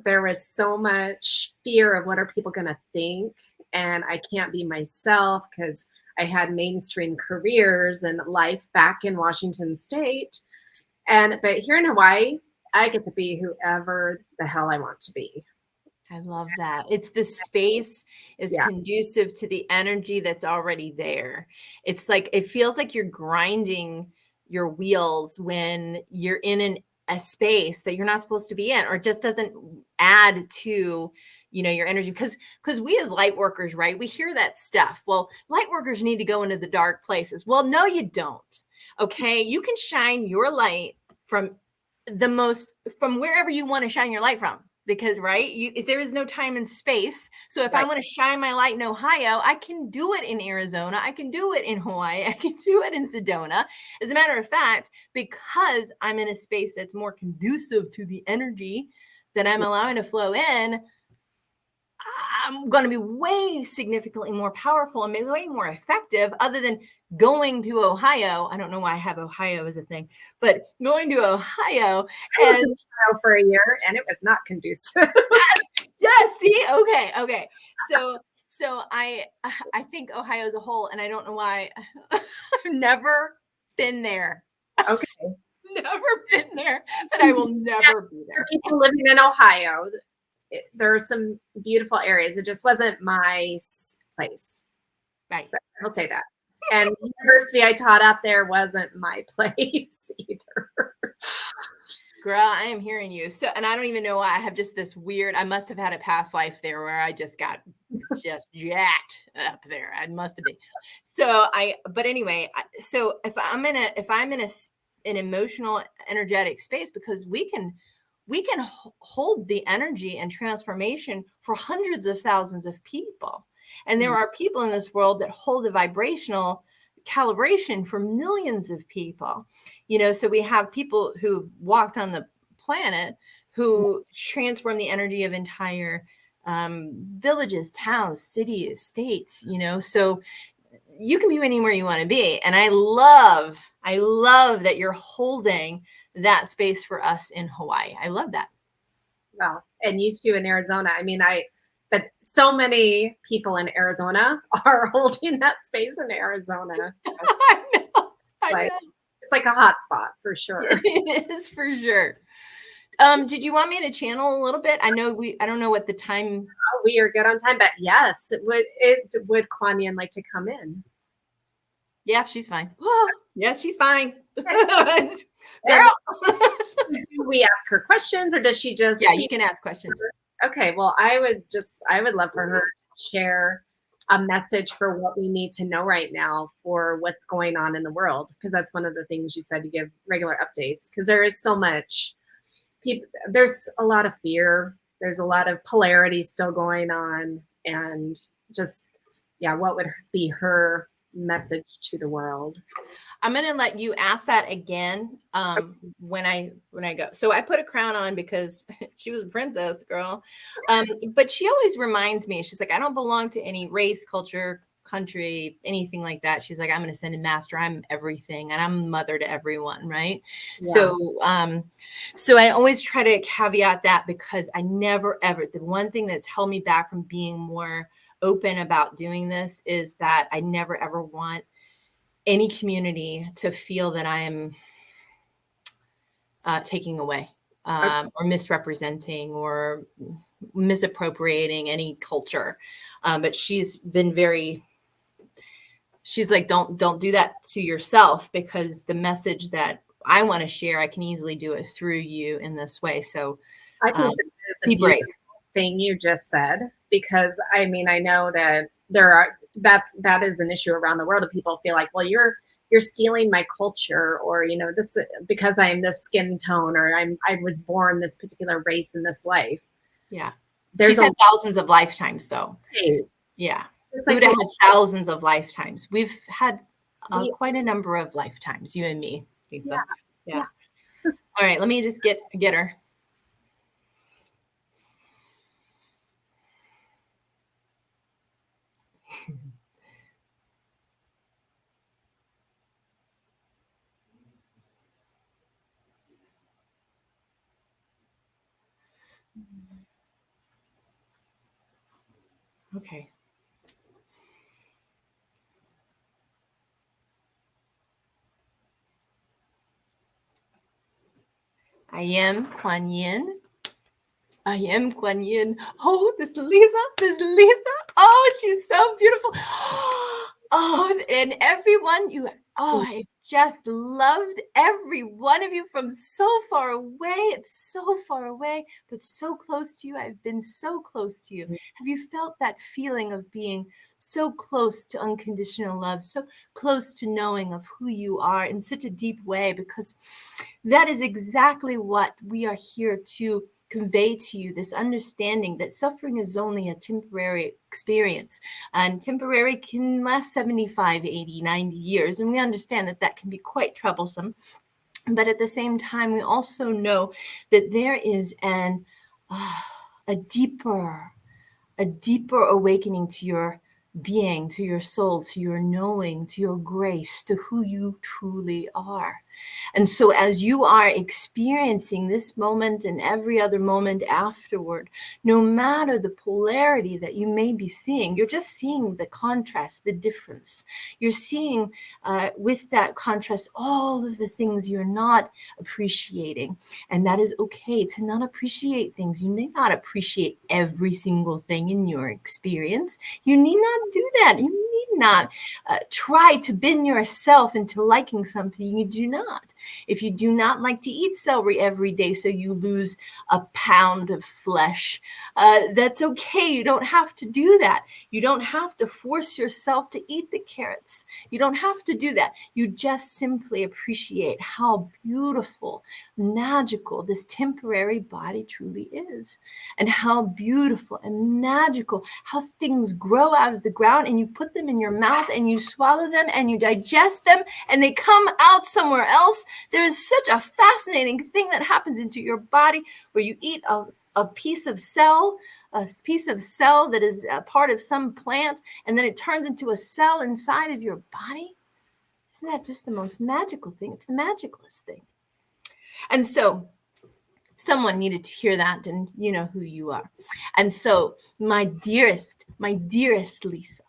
There was so much fear of what are people going to think, and I can't be myself because I had mainstream careers and life back in Washington State. But here in Hawaii, I get to be whoever the hell I want to be. I love that. It's the space is conducive to the energy that's already there. It's like, it feels like you're grinding your wheels when you're in a space that you're not supposed to be in, or it just doesn't add to, your energy. Because we as light workers, right? We hear that stuff. Well, light workers need to go into the dark places. Well, no, you don't. Okay. You can shine your light from wherever you want to shine your light from. Because, right, there is no time and space. So if I want to shine my light in Ohio, I can do it in Arizona. I can do it in Hawaii. I can do it in Sedona. As a matter of fact, because I'm in a space that's more conducive to the energy that I'm allowing to flow in, I'm going to be way significantly more powerful and maybe way more effective, other than going to Ohio. I don't know why I have Ohio as a thing, but going to Ohio and for a year, and it was not conducive. Yes. See. Okay. So I think Ohio as a whole, and I don't know why. I've never been there. Okay. Never been there, but I will never be there. For people living in Ohio, there are some beautiful areas. It just wasn't my place. Right. So I'll say that. And the university I taught out there wasn't my place either. Girl, I am hearing you. So, and I don't even know why I have just this weird, I must have had a past life there where I just got just jacked up there. I must have been. But anyway, so if I'm in an emotional, energetic space, because we can hold the energy and transformation for hundreds of thousands of people. And there are people in this world that hold the vibrational calibration for millions of people. So we have people who've walked on the planet who transform the energy of entire villages, towns, cities, states, so you can be anywhere you want to be. And I love that you're holding that space for us in Hawaii. I love that. Well, and you too in Arizona. I mean, but so many people in Arizona are holding that space in Arizona. So I know. It's like a hot spot for sure. It is for sure. Did you want me to channel a little bit? I don't know what the time. Oh, we are good on time, but yes, would KuanYin like to come in? Yeah, she's fine. Yes, she's fine. Girl. Do we ask her questions, or does she just? Yeah, you can ask questions. Okay, well, I would love for her to share a message for what we need to know right now for what's going on in the world, because that's one of the things you said, you give regular updates, because there is so much there's a lot of fear, there's a lot of polarity still going on, and just what would be her message to the world? I'm going to let you ask that again when I go. So I put a crown on because she was a princess, girl. But she always reminds me, she's like, I don't belong to any race, culture, country, anything like that. She's like, I'm an ascended master. I'm everything. And I'm mother to everyone. Right. Yeah. So I always try to caveat that, because I never, ever, the one thing that's held me back from being more open about doing this is that I never, ever want any community to feel that I am taking away or misrepresenting or misappropriating any culture. But she's like, don't do that to yourself, because the message that I want to share, I can easily do it through you in this way. So I think that is a brave thing you just said, because I mean, I know that that is an issue around the world, of people feel like, well, you're stealing my culture, or this, because I am this skin tone, or I was born this particular race in this life. Yeah, she's had thousands of lifetimes, though. Yeah, Buddha had thousands of lifetimes. We've had quite a number of lifetimes, you and me, Lisa. Yeah. All right, let me just get her. Okay. I am KuanYin. I am KuanYin. Oh, this Lisa. Oh, she's so beautiful. Oh, and everyone, I just loved every one of you from so far away. It's so far away, but so close to you. I've been so close to you. Have you felt that feeling of being so close to unconditional love, so close to knowing of who you are in such a deep way? Because that is exactly what we are here to convey to you, this understanding that suffering is only a temporary experience, and temporary can last 75, 80, 90 years. And we understand that that can be quite troublesome. But at the same time, we also know that there is a deeper awakening to your being, to your soul, to your knowing, to your grace, to who you truly are. And so as you are experiencing this moment and every other moment afterward, no matter the polarity that you may be seeing, you're just seeing the contrast, the difference. You're seeing with that contrast all of the things you're not appreciating. And that is okay to not appreciate things. You may not appreciate every single thing in your experience. You need not do that. You need not try to bend yourself into liking something you do not. If you do not like to eat celery every day, so you lose a pound of flesh, that's okay. You don't have to do that. You don't have to force yourself to eat the carrots. You don't have to do that. You just simply appreciate how beautiful, magical this temporary body truly is, and how beautiful and magical how things grow out of the ground, and you put them in your mouth and you swallow them and you digest them and they come out somewhere else. There is such a fascinating thing that happens into your body where you eat a piece of cell that is a part of some plant, and then it turns into a cell inside of your body. Isn't that just the most magical thing? It's the magicalest thing. And so someone needed to hear that, and you know who you are. And so my dearest Lisa,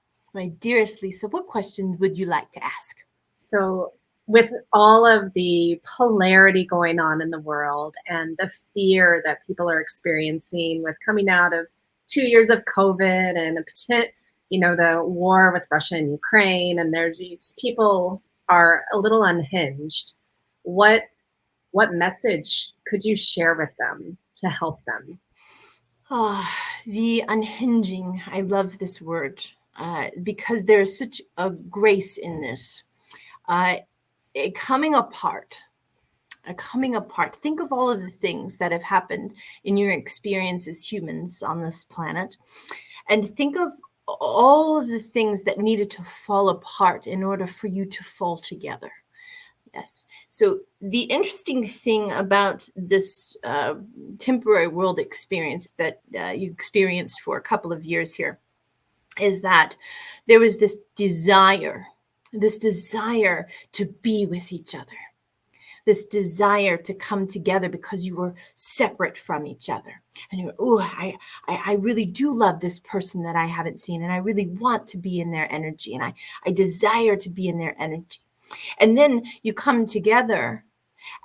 what question would you like to ask? So with all of the polarity going on in the world and the fear that people are experiencing with coming out of 2 years of COVID and the war with Russia and Ukraine, and people are a little unhinged. What message could you share with them to help them? The unhinging. I love this word because there's such a grace in this. Coming apart. Think of all of the things that have happened in your experience as humans on this planet, and think of all of the things that needed to fall apart in order for you to fall together. Yes. So the interesting thing about this temporary world experience that you experienced for a couple of years here is that there was this desire to be with each other, this desire to come together because you were separate from each other. And you're, I really do love this person that I haven't seen, and I really want to be in their energy, and I desire to be in their energy. And then you come together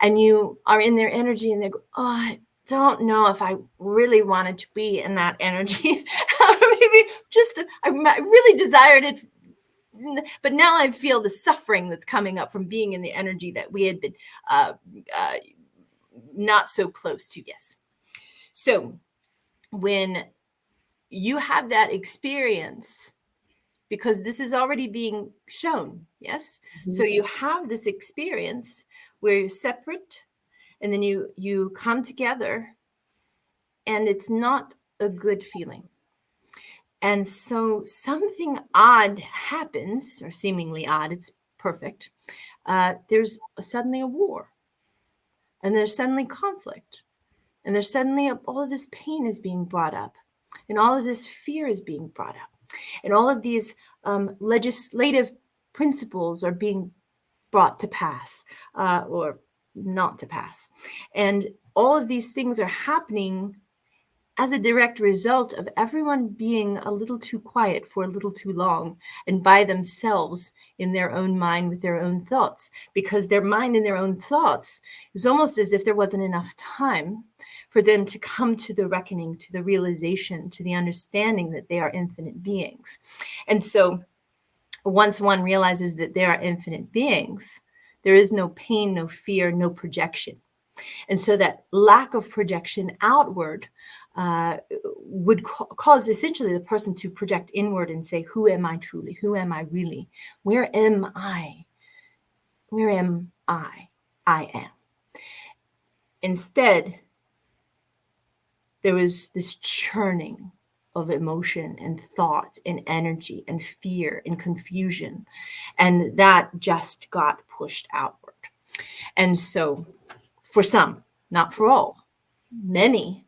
and you are in their energy, and they go, I don't know if I really wanted to be in that energy. Maybe I really desired it, but now I feel the suffering that's coming up from being in the energy that we had been not so close to. Yes. So when you have that experience, because this is already being shown, yes? Mm-hmm. So you have this experience where you're separate, and then you come together, and it's not a good feeling. And so something odd happens, or seemingly odd, it's perfect. There's suddenly a war, and there's suddenly conflict, and there's suddenly all of this pain is being brought up, and all of this fear is being brought up, and all of these legislative principles are being brought to pass or not to pass. And all of these things are happening as a direct result of everyone being a little too quiet for a little too long and by themselves in their own mind with their own thoughts, because their mind and their own thoughts is almost as if there wasn't enough time for them to come to the reckoning, to the realization, to the understanding that they are infinite beings. And so once one realizes that they are infinite beings, there is no pain, no fear, no projection. And so that lack of projection outward would cause essentially the person to project inward and say, who am I truly? Who am I really? Where am I? Where am I? I am. Instead, there was this churning of emotion and thought and energy and fear and confusion. And that just got pushed outward. And so for some, not for all, many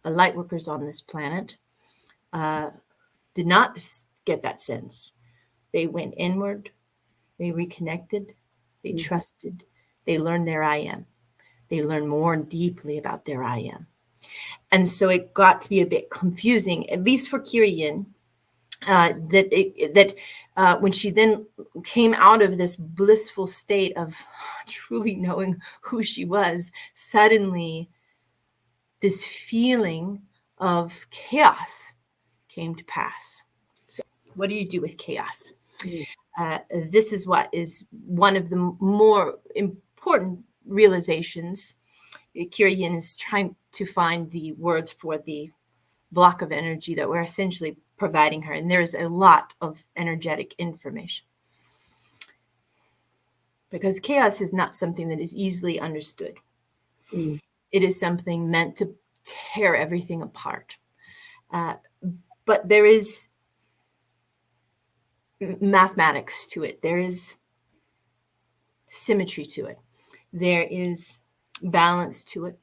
light workers on this planet did not get that sense. They went inward, they reconnected, they trusted, they learned their I am. They learned more deeply about their I am. And so it got to be a bit confusing, at least for KuanYin, that when she then came out of this blissful state of truly knowing who she was, suddenly this feeling of chaos came to pass. So what do you do with chaos? This is what is one of the more important realizations. KuanYin is trying to find the words for the block of energy that we're essentially providing her. And there's a lot of energetic information. Because chaos is not something that is easily understood. It is something meant to tear everything apart. But there is mathematics to it. There is symmetry to it. There is balance to it.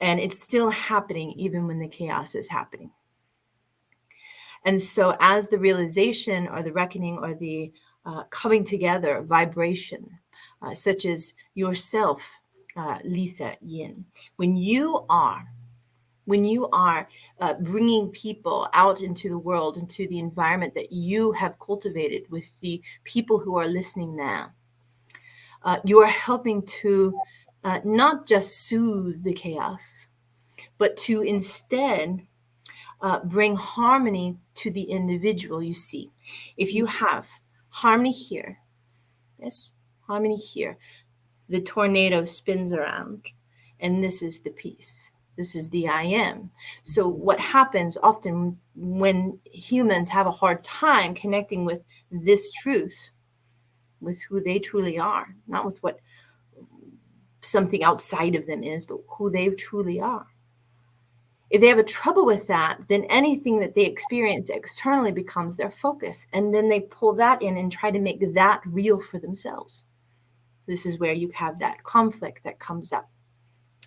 And it's still happening even when the chaos is happening. And so as the realization or the reckoning or the coming together vibration, such as yourself, Lisa Yin, when you are bringing people out into the world, into the environment that you have cultivated with the people who are listening now, you are helping to not just soothe the chaos, but to instead bring harmony to the individual. You see, if you have harmony here, yes, harmony here, the tornado spins around, and this is the peace. This is the I am. So what happens often when humans have a hard time connecting with this truth, with who they truly are, not with what something outside of them is, but who they truly are. If they have a trouble with that, then anything that they experience externally becomes their focus. And then they pull that in and try to make that real for themselves. This is where you have that conflict that comes up.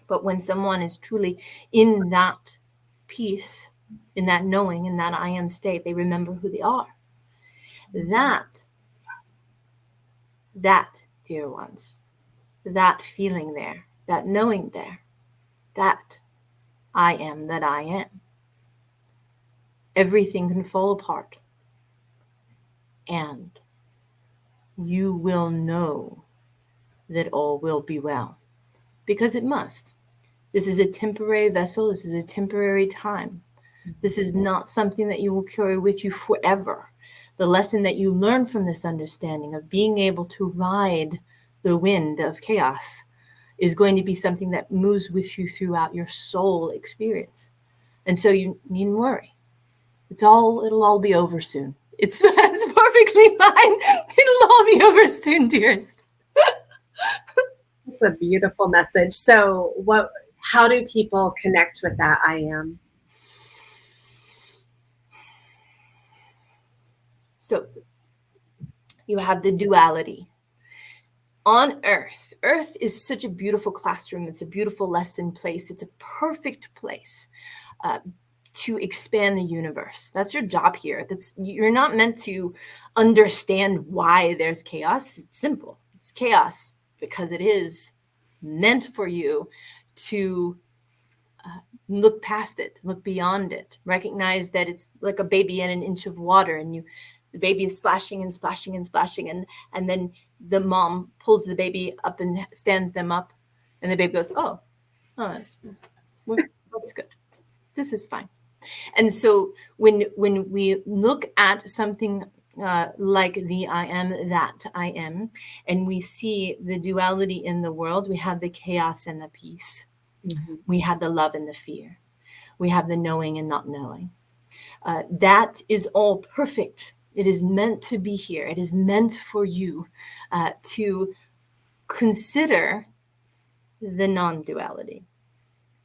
But when someone is truly in that peace, in that knowing, in that I am state, they remember who they are. That, dear ones, that feeling there, that knowing there, that I am that I am. Everything can fall apart. And you will know that all will be well. Because it must. This is a temporary vessel. This is a temporary time. This is not something that you will carry with you forever. The lesson that you learn from this understanding of being able to ride the wind of chaos is going to be something that moves with you throughout your soul experience. And so you needn't worry. It'll all be over soon. It's perfectly fine. It'll all be over soon, dearest. It's a beautiful message. So how do people connect with that I am? So you have the duality. On Earth is such a beautiful classroom. It's a beautiful lesson place. It's a perfect place to expand the universe. That's your job here. You're not meant to understand why there's chaos. It's simple. It's chaos because it is meant for you to look past it, look beyond it, recognize that it's like a baby in an inch of water, and the baby is splashing and splashing and splashing, and then the mom pulls the baby up and stands them up, and the baby goes, oh, that's good. This is fine. And so when we look at something like the I am that I am, and we see the duality in the world, we have the chaos and the peace. Mm-hmm. We have the love and the fear. We have the knowing and not knowing. That is all perfect. It is meant to be here. It is meant for you to consider the non-duality.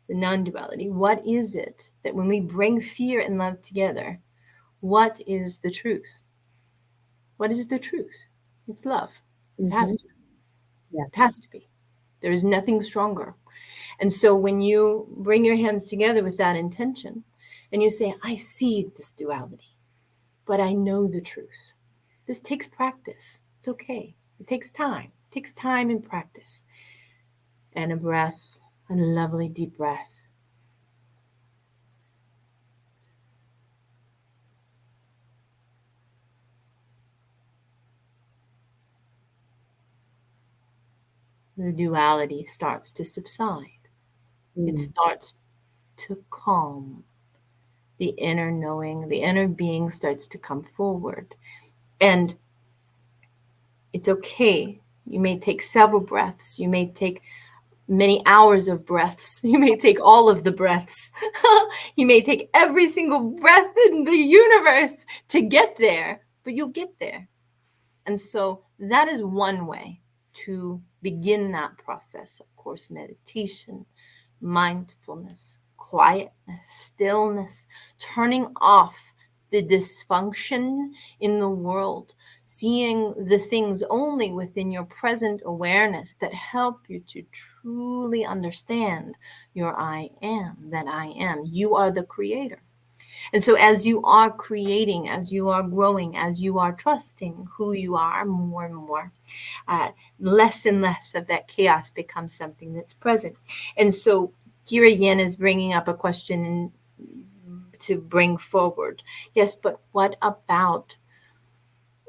The non-duality. What is it that when we bring fear and love together, what is the truth? What is the truth? It's love. It has to be. Yeah. It has to be. There is nothing stronger. And so when you bring your hands together with that intention and you say, I see this duality, but I know the truth. This takes practice. It's okay. It takes time. It takes time and practice. And a breath, a lovely deep breath. The duality starts to subside. It starts to calm. The inner knowing, the inner being starts to come forward. And it's okay. You may take several breaths. You may take many hours of breaths. You may take all of the breaths. You may take every single breath in the universe to get there, but you'll get there. And so that is one way to begin that process. Of course, meditation, mindfulness, quietness, stillness, turning off the dysfunction in the world, seeing the things only within your present awareness that help you to truly understand your I am, that I am. You are the creator. And so as you are creating, as you are growing, as you are trusting who you are more and more, less and less of that chaos becomes something that's present. And so KuanYin is bringing up a question to bring forward. Yes, but what about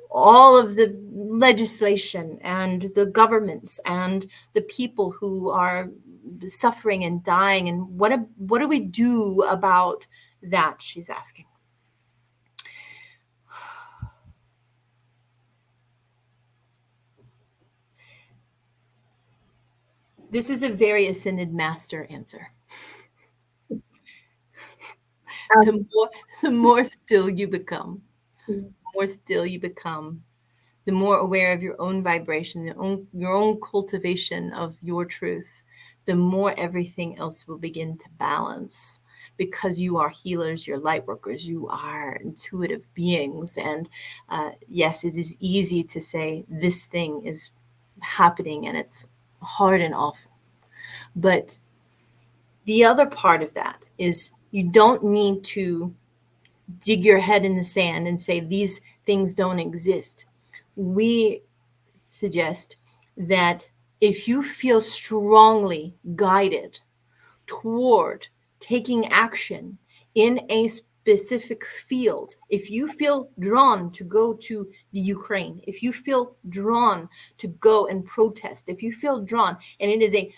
all of the legislation and the governments and the people who are suffering and dying? And what do we do about that, she's asking. This is a very ascended master answer. The more still you become, the more aware of your own vibration, your own cultivation of your truth, the more everything else will begin to balance. Because you are healers, you're light workers, you are intuitive beings. And yes, it is easy to say this thing is happening and it's hard and awful. But the other part of that is you don't need to dig your head in the sand and say these things don't exist. We suggest that if you feel strongly guided toward taking action in a specific field, if you feel drawn to go to the Ukraine, if you feel drawn to go and protest, if you feel drawn, and it is a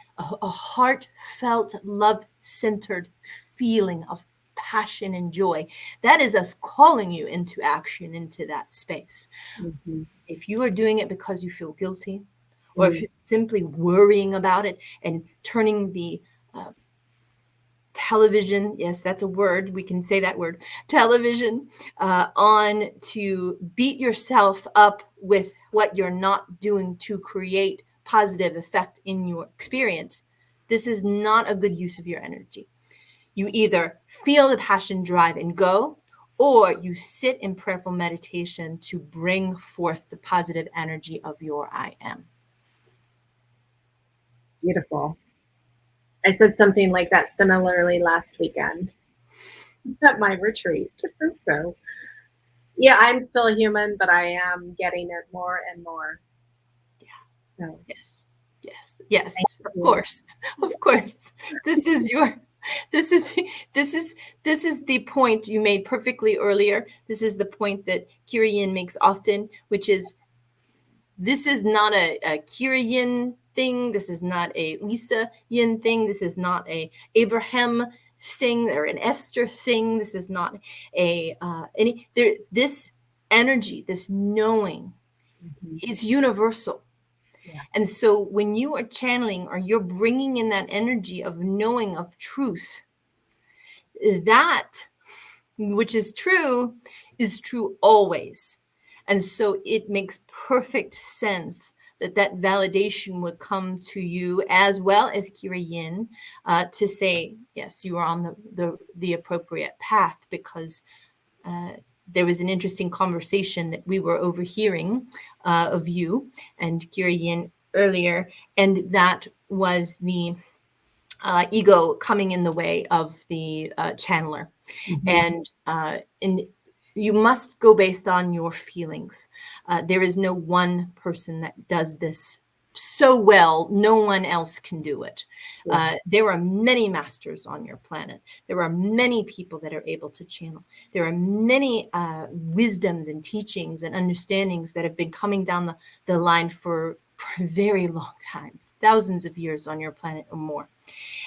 heartfelt, love-centered feeling of passion and joy, that is us calling you into action, into that space. Mm-hmm. If you are doing it because you feel guilty, or if you're simply worrying about it and turning the television, yes, that's a word, we can say that word, television, on to beat yourself up with what you're not doing to create positive effect in your experience, this is not a good use of your energy. You either feel the passion, drive, and go, or you sit in prayerful meditation to bring forth the positive energy of your I am. Beautiful. I said something like that similarly last weekend at my retreat. So, yeah, I'm still human, but I am getting it more and more. Yeah. So, yes. Of course. This is your This is the point you made perfectly earlier. This is the point that KuanYin makes often, which is this is not a KuanYin thing. This is not a Lisa Yin thing. This is not a Abraham thing or an Esther thing. This is not a this energy, this knowing is universal. Yeah. And so when you are channeling or you're bringing in that energy of knowing of truth, that which is true always. And so it makes perfect sense that validation would come to you as well as KuanYin to say, yes, you are on the appropriate path, because there was an interesting conversation that we were overhearing of you and KuanYin earlier, and that was the ego coming in the way of the channeler. And you must go based on your feelings. There is no one person that does this so well. No one else can do it. There are many masters on your planet. There are many people that are able to channel. There are many wisdoms and teachings and understandings that have been coming down the line for a very long time, thousands of years on your planet or more.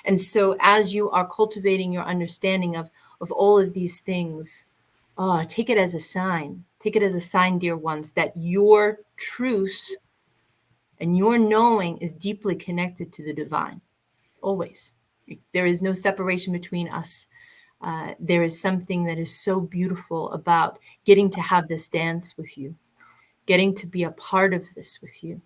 And so as you are cultivating your understanding of all of these things, take it as a sign. Take it as a sign, dear ones, that your truth and your knowing is deeply connected to the divine. Always. There is no separation between us. There is something that is so beautiful about getting to have this dance with you, getting to be a part of this with you.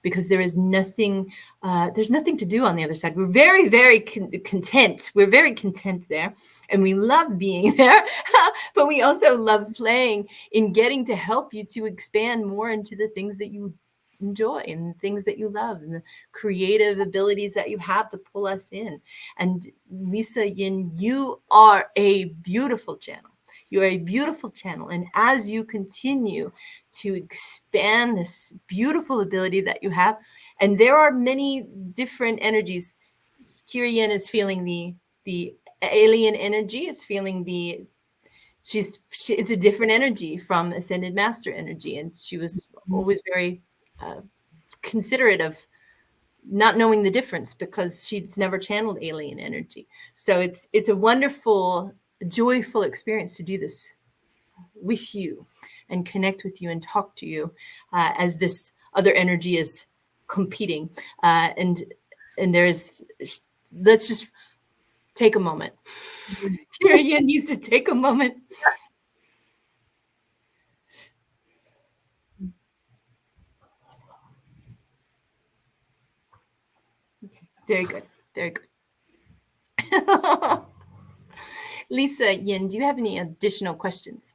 Because there is nothing, there's nothing to do on the other side. We're very, very content. We're very content there, and we love being there, but we also love playing in getting to help you to expand more into the things that you enjoy and the things that you love and the creative abilities that you have to pull us in. And Lisa Yin, you are a beautiful channel. You're a beautiful channel. And as you continue to expand this beautiful ability that you have, and there are many different energies. KuanYin is feeling the alien energy. It's feeling it's a different energy from Ascended Master energy. And she was always very considerate of not knowing the difference because she's never channeled alien energy. So it's a wonderful, joyful experience to do this with you and connect with you and talk to you as this other energy is competing. And there's, let's just take a moment. KuanYin needs to take a moment. Okay. Very good. Very good. Lisa Yin, do you have any additional questions?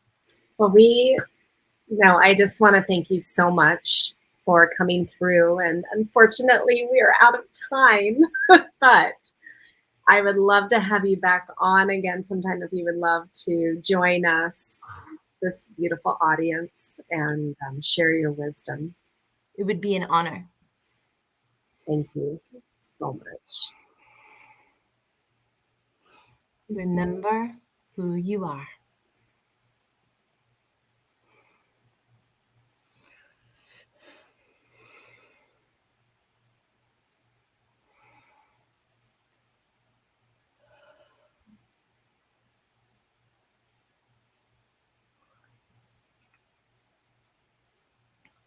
Well, I just want to thank you so much for coming through. And unfortunately, we are out of time, but I would love to have you back on again sometime if you would love to join us, this beautiful audience, and share your wisdom. It would be an honor. Thank you so much. Remember who you are.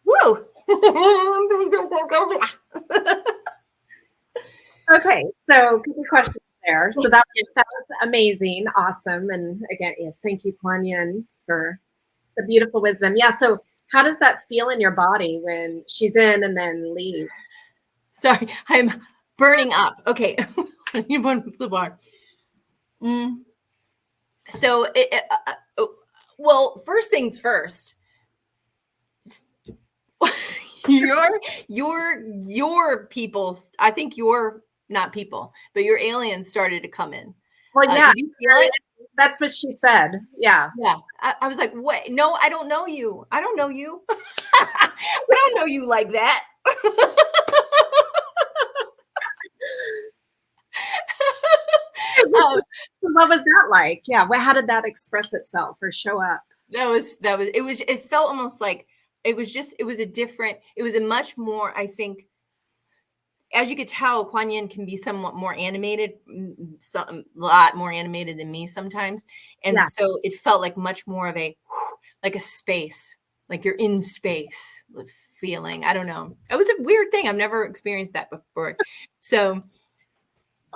Woo! Okay, so good question there. So that was amazing, awesome, and again, yes, thank you, KuanYin, for the beautiful wisdom. Yeah. So how does that feel in your body when she's in and then leaves? Sorry, I'm burning up. Okay, you burn the bar. So, well, first things first. your people, I think you're not people, but your aliens started to come in. Well, yeah, did you feel it? That's what she said. Yeah. Yeah. I was like, wait, no, I don't know you. I don't know you. I don't know you like that. So what was that like? Yeah. How did that express itself or show up? It felt almost like it was a much more, I think, as you could tell, KuanYin can be somewhat more animated, a lot more animated than me sometimes. And Yeah. so it felt like much more of like a space, like you're in space feeling. I don't know. It was a weird thing. I've never experienced that before. So,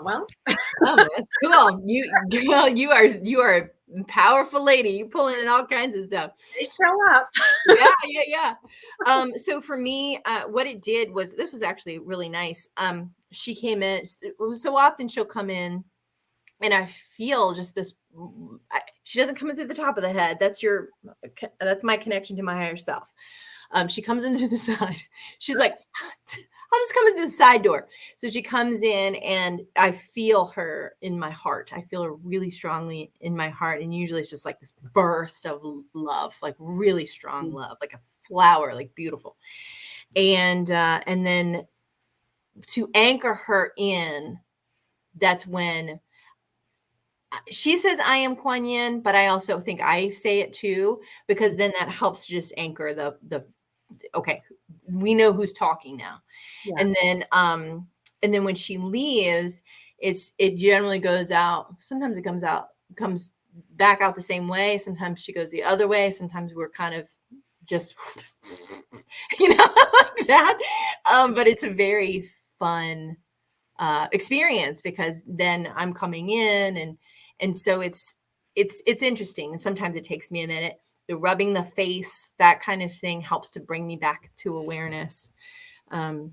Well, oh, that's cool. You are a powerful lady. You're pulling in all kinds of stuff. they show up. Yeah. So for me, what it did was, this was actually really nice. She came in, so often she'll come in and I feel just this, she doesn't come in through the top of the head. That's my connection to my higher self. She comes in through the side. She's like, I'll just come in through the side door. So she comes in and I feel her in my heart. I feel her really strongly in my heart. And usually it's just like this burst of love, like really strong love, like a flower, like beautiful. And then to anchor her in, that's when she says, I am KuanYin, but I also think I say it too, because then that helps just anchor the okay, we know who's talking now. Yeah. And then when she leaves, it generally goes out. Sometimes it comes back out the same way. Sometimes she goes the other way. Sometimes we're kind of just, like that. But it's a very fun experience, because then I'm coming in and so it's interesting. And sometimes it takes me a minute. The rubbing the face, that kind of thing, helps to bring me back to awareness. And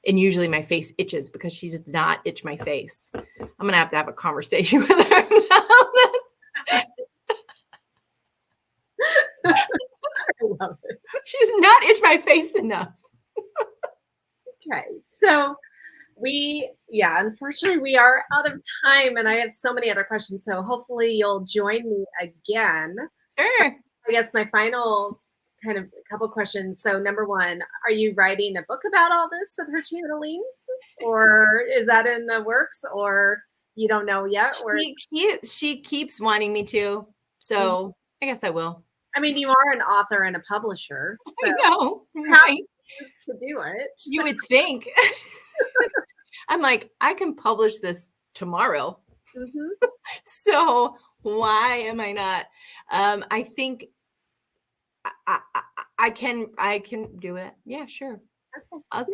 usually my face itches because she does not itch my face. I'm going to have a conversation with her now. I love it. She's not itched my face enough. Okay. So unfortunately we are out of time and I have so many other questions. So hopefully you'll join me again. Sure. I guess my final kind of a couple questions. So number one, are you writing a book about all this with her channelings, or is that in the works, or you don't know yet? Or she keeps wanting me to. So I guess I will. I mean, you are an author and a publisher. So I know. right? To do it. You would think. I'm like, I can publish this tomorrow. Mm-hmm. So why am I not? I think I can do it. Yeah, sure. Okay.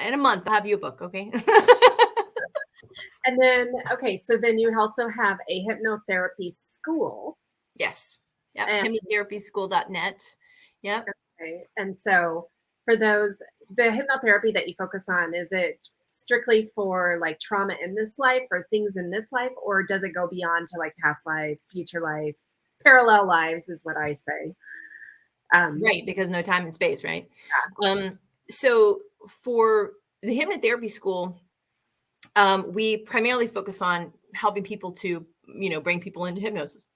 In a month, I'll have you a book. Okay. And then, so then you also have a hypnotherapy school. Yes. Yeah. Hypnotherapieschool.net. Yeah. Okay. And so for those, the hypnotherapy that you focus on, is it strictly for like trauma in this life or things in this life, or does it go beyond to like past life, future life, parallel lives is what I say. Right, because no time and space, right? Yeah. So for the hypnotherapy school, we primarily focus on helping people to, bring people into hypnosis.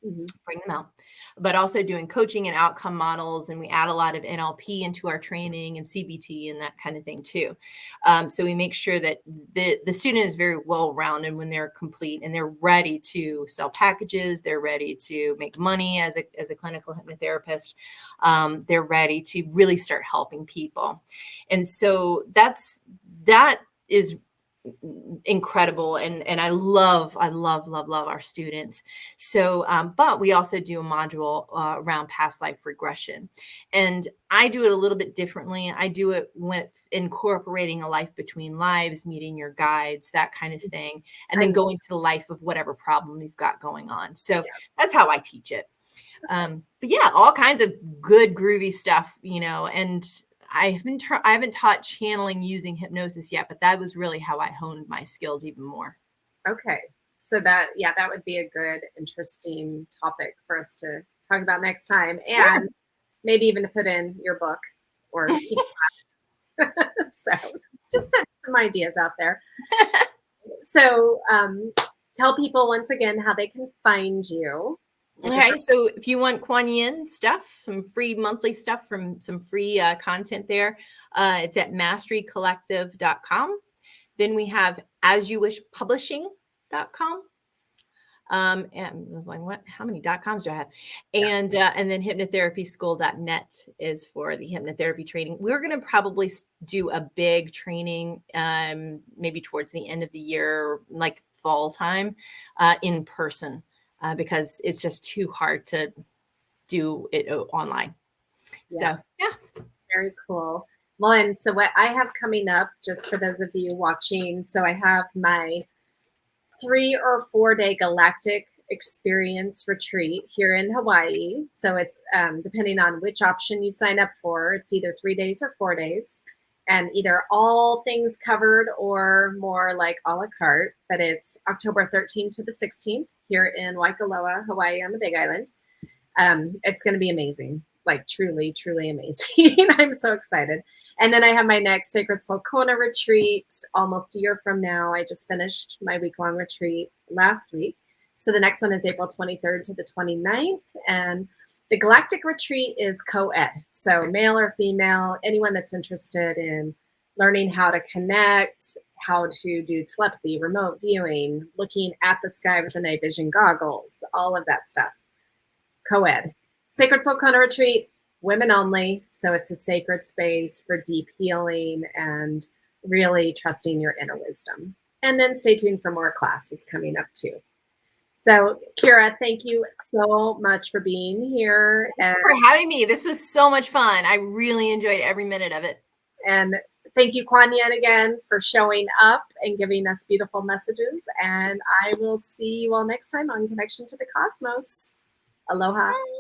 Mm-hmm. Bring them out, but also doing coaching and outcome models. And we add a lot of NLP into our training and CBT and that kind of thing too. So we make sure that the student is very well-rounded when they're complete and they're ready to sell packages. They're ready to make money as a clinical hypnotherapist. They're ready to really start helping people. And so that is incredible. And I love our students. So, but we also do a module around past life regression. And I do it a little bit differently. I do it with incorporating a life between lives, meeting your guides, that kind of thing, and then going to the life of whatever problem you've got going on. So that's how I teach it. But yeah, all kinds of good, groovy stuff, and I haven't taught channeling using hypnosis yet, but that was really how I honed my skills even more. Okay. So that would be a good, interesting topic for us to talk about next time, and maybe even to put in your book or teach class. So just put some ideas out there. So tell people once again how they can find you. Okay, so if you want KuanYin stuff, some free monthly stuff from some free content there, it's at masterycollective.com. Then we have asyouwishpublishing.com. And I was like, what? How many .coms do I have? And then hypnotherapyschool.net is for the hypnotherapy training. We're going to probably do a big training, maybe towards the end of the year, like fall time, in person, because it's just too hard to do it online. Yeah. So, yeah. Very cool. Well, and so what I have coming up, just for those of you watching, so I have my 3 or 4 day Galactic Experience Retreat here in Hawaii. So it's depending on which option you sign up for, it's either 3 days or 4 days, and either all things covered or more like a la carte. But it's October 13th to the 16th here in Waikoloa, Hawaii on the Big Island. It's going to be amazing, like truly, truly amazing. I'm so excited. And then I have my next Sacred Soul Kona Retreat almost a year from now. I just finished my week-long retreat last week. So the next one is April 23rd to the 29th. And the Galactic Retreat is co-ed. So male or female, anyone that's interested in learning how to connect, how to do telepathy, remote viewing, looking at the sky with the night vision goggles, all of that stuff. Co-ed. Sacred Soul Kona Retreat, women only. So it's a sacred space for deep healing and really trusting your inner wisdom. And then stay tuned for more classes coming up too. So Kyra, thank you so much for being here. And for having me. This was so much fun. I really enjoyed every minute of it. And thank you, KuanYin, again for showing up and giving us beautiful messages. And I will see you all next time on Connection to the Cosmos. Aloha. Bye.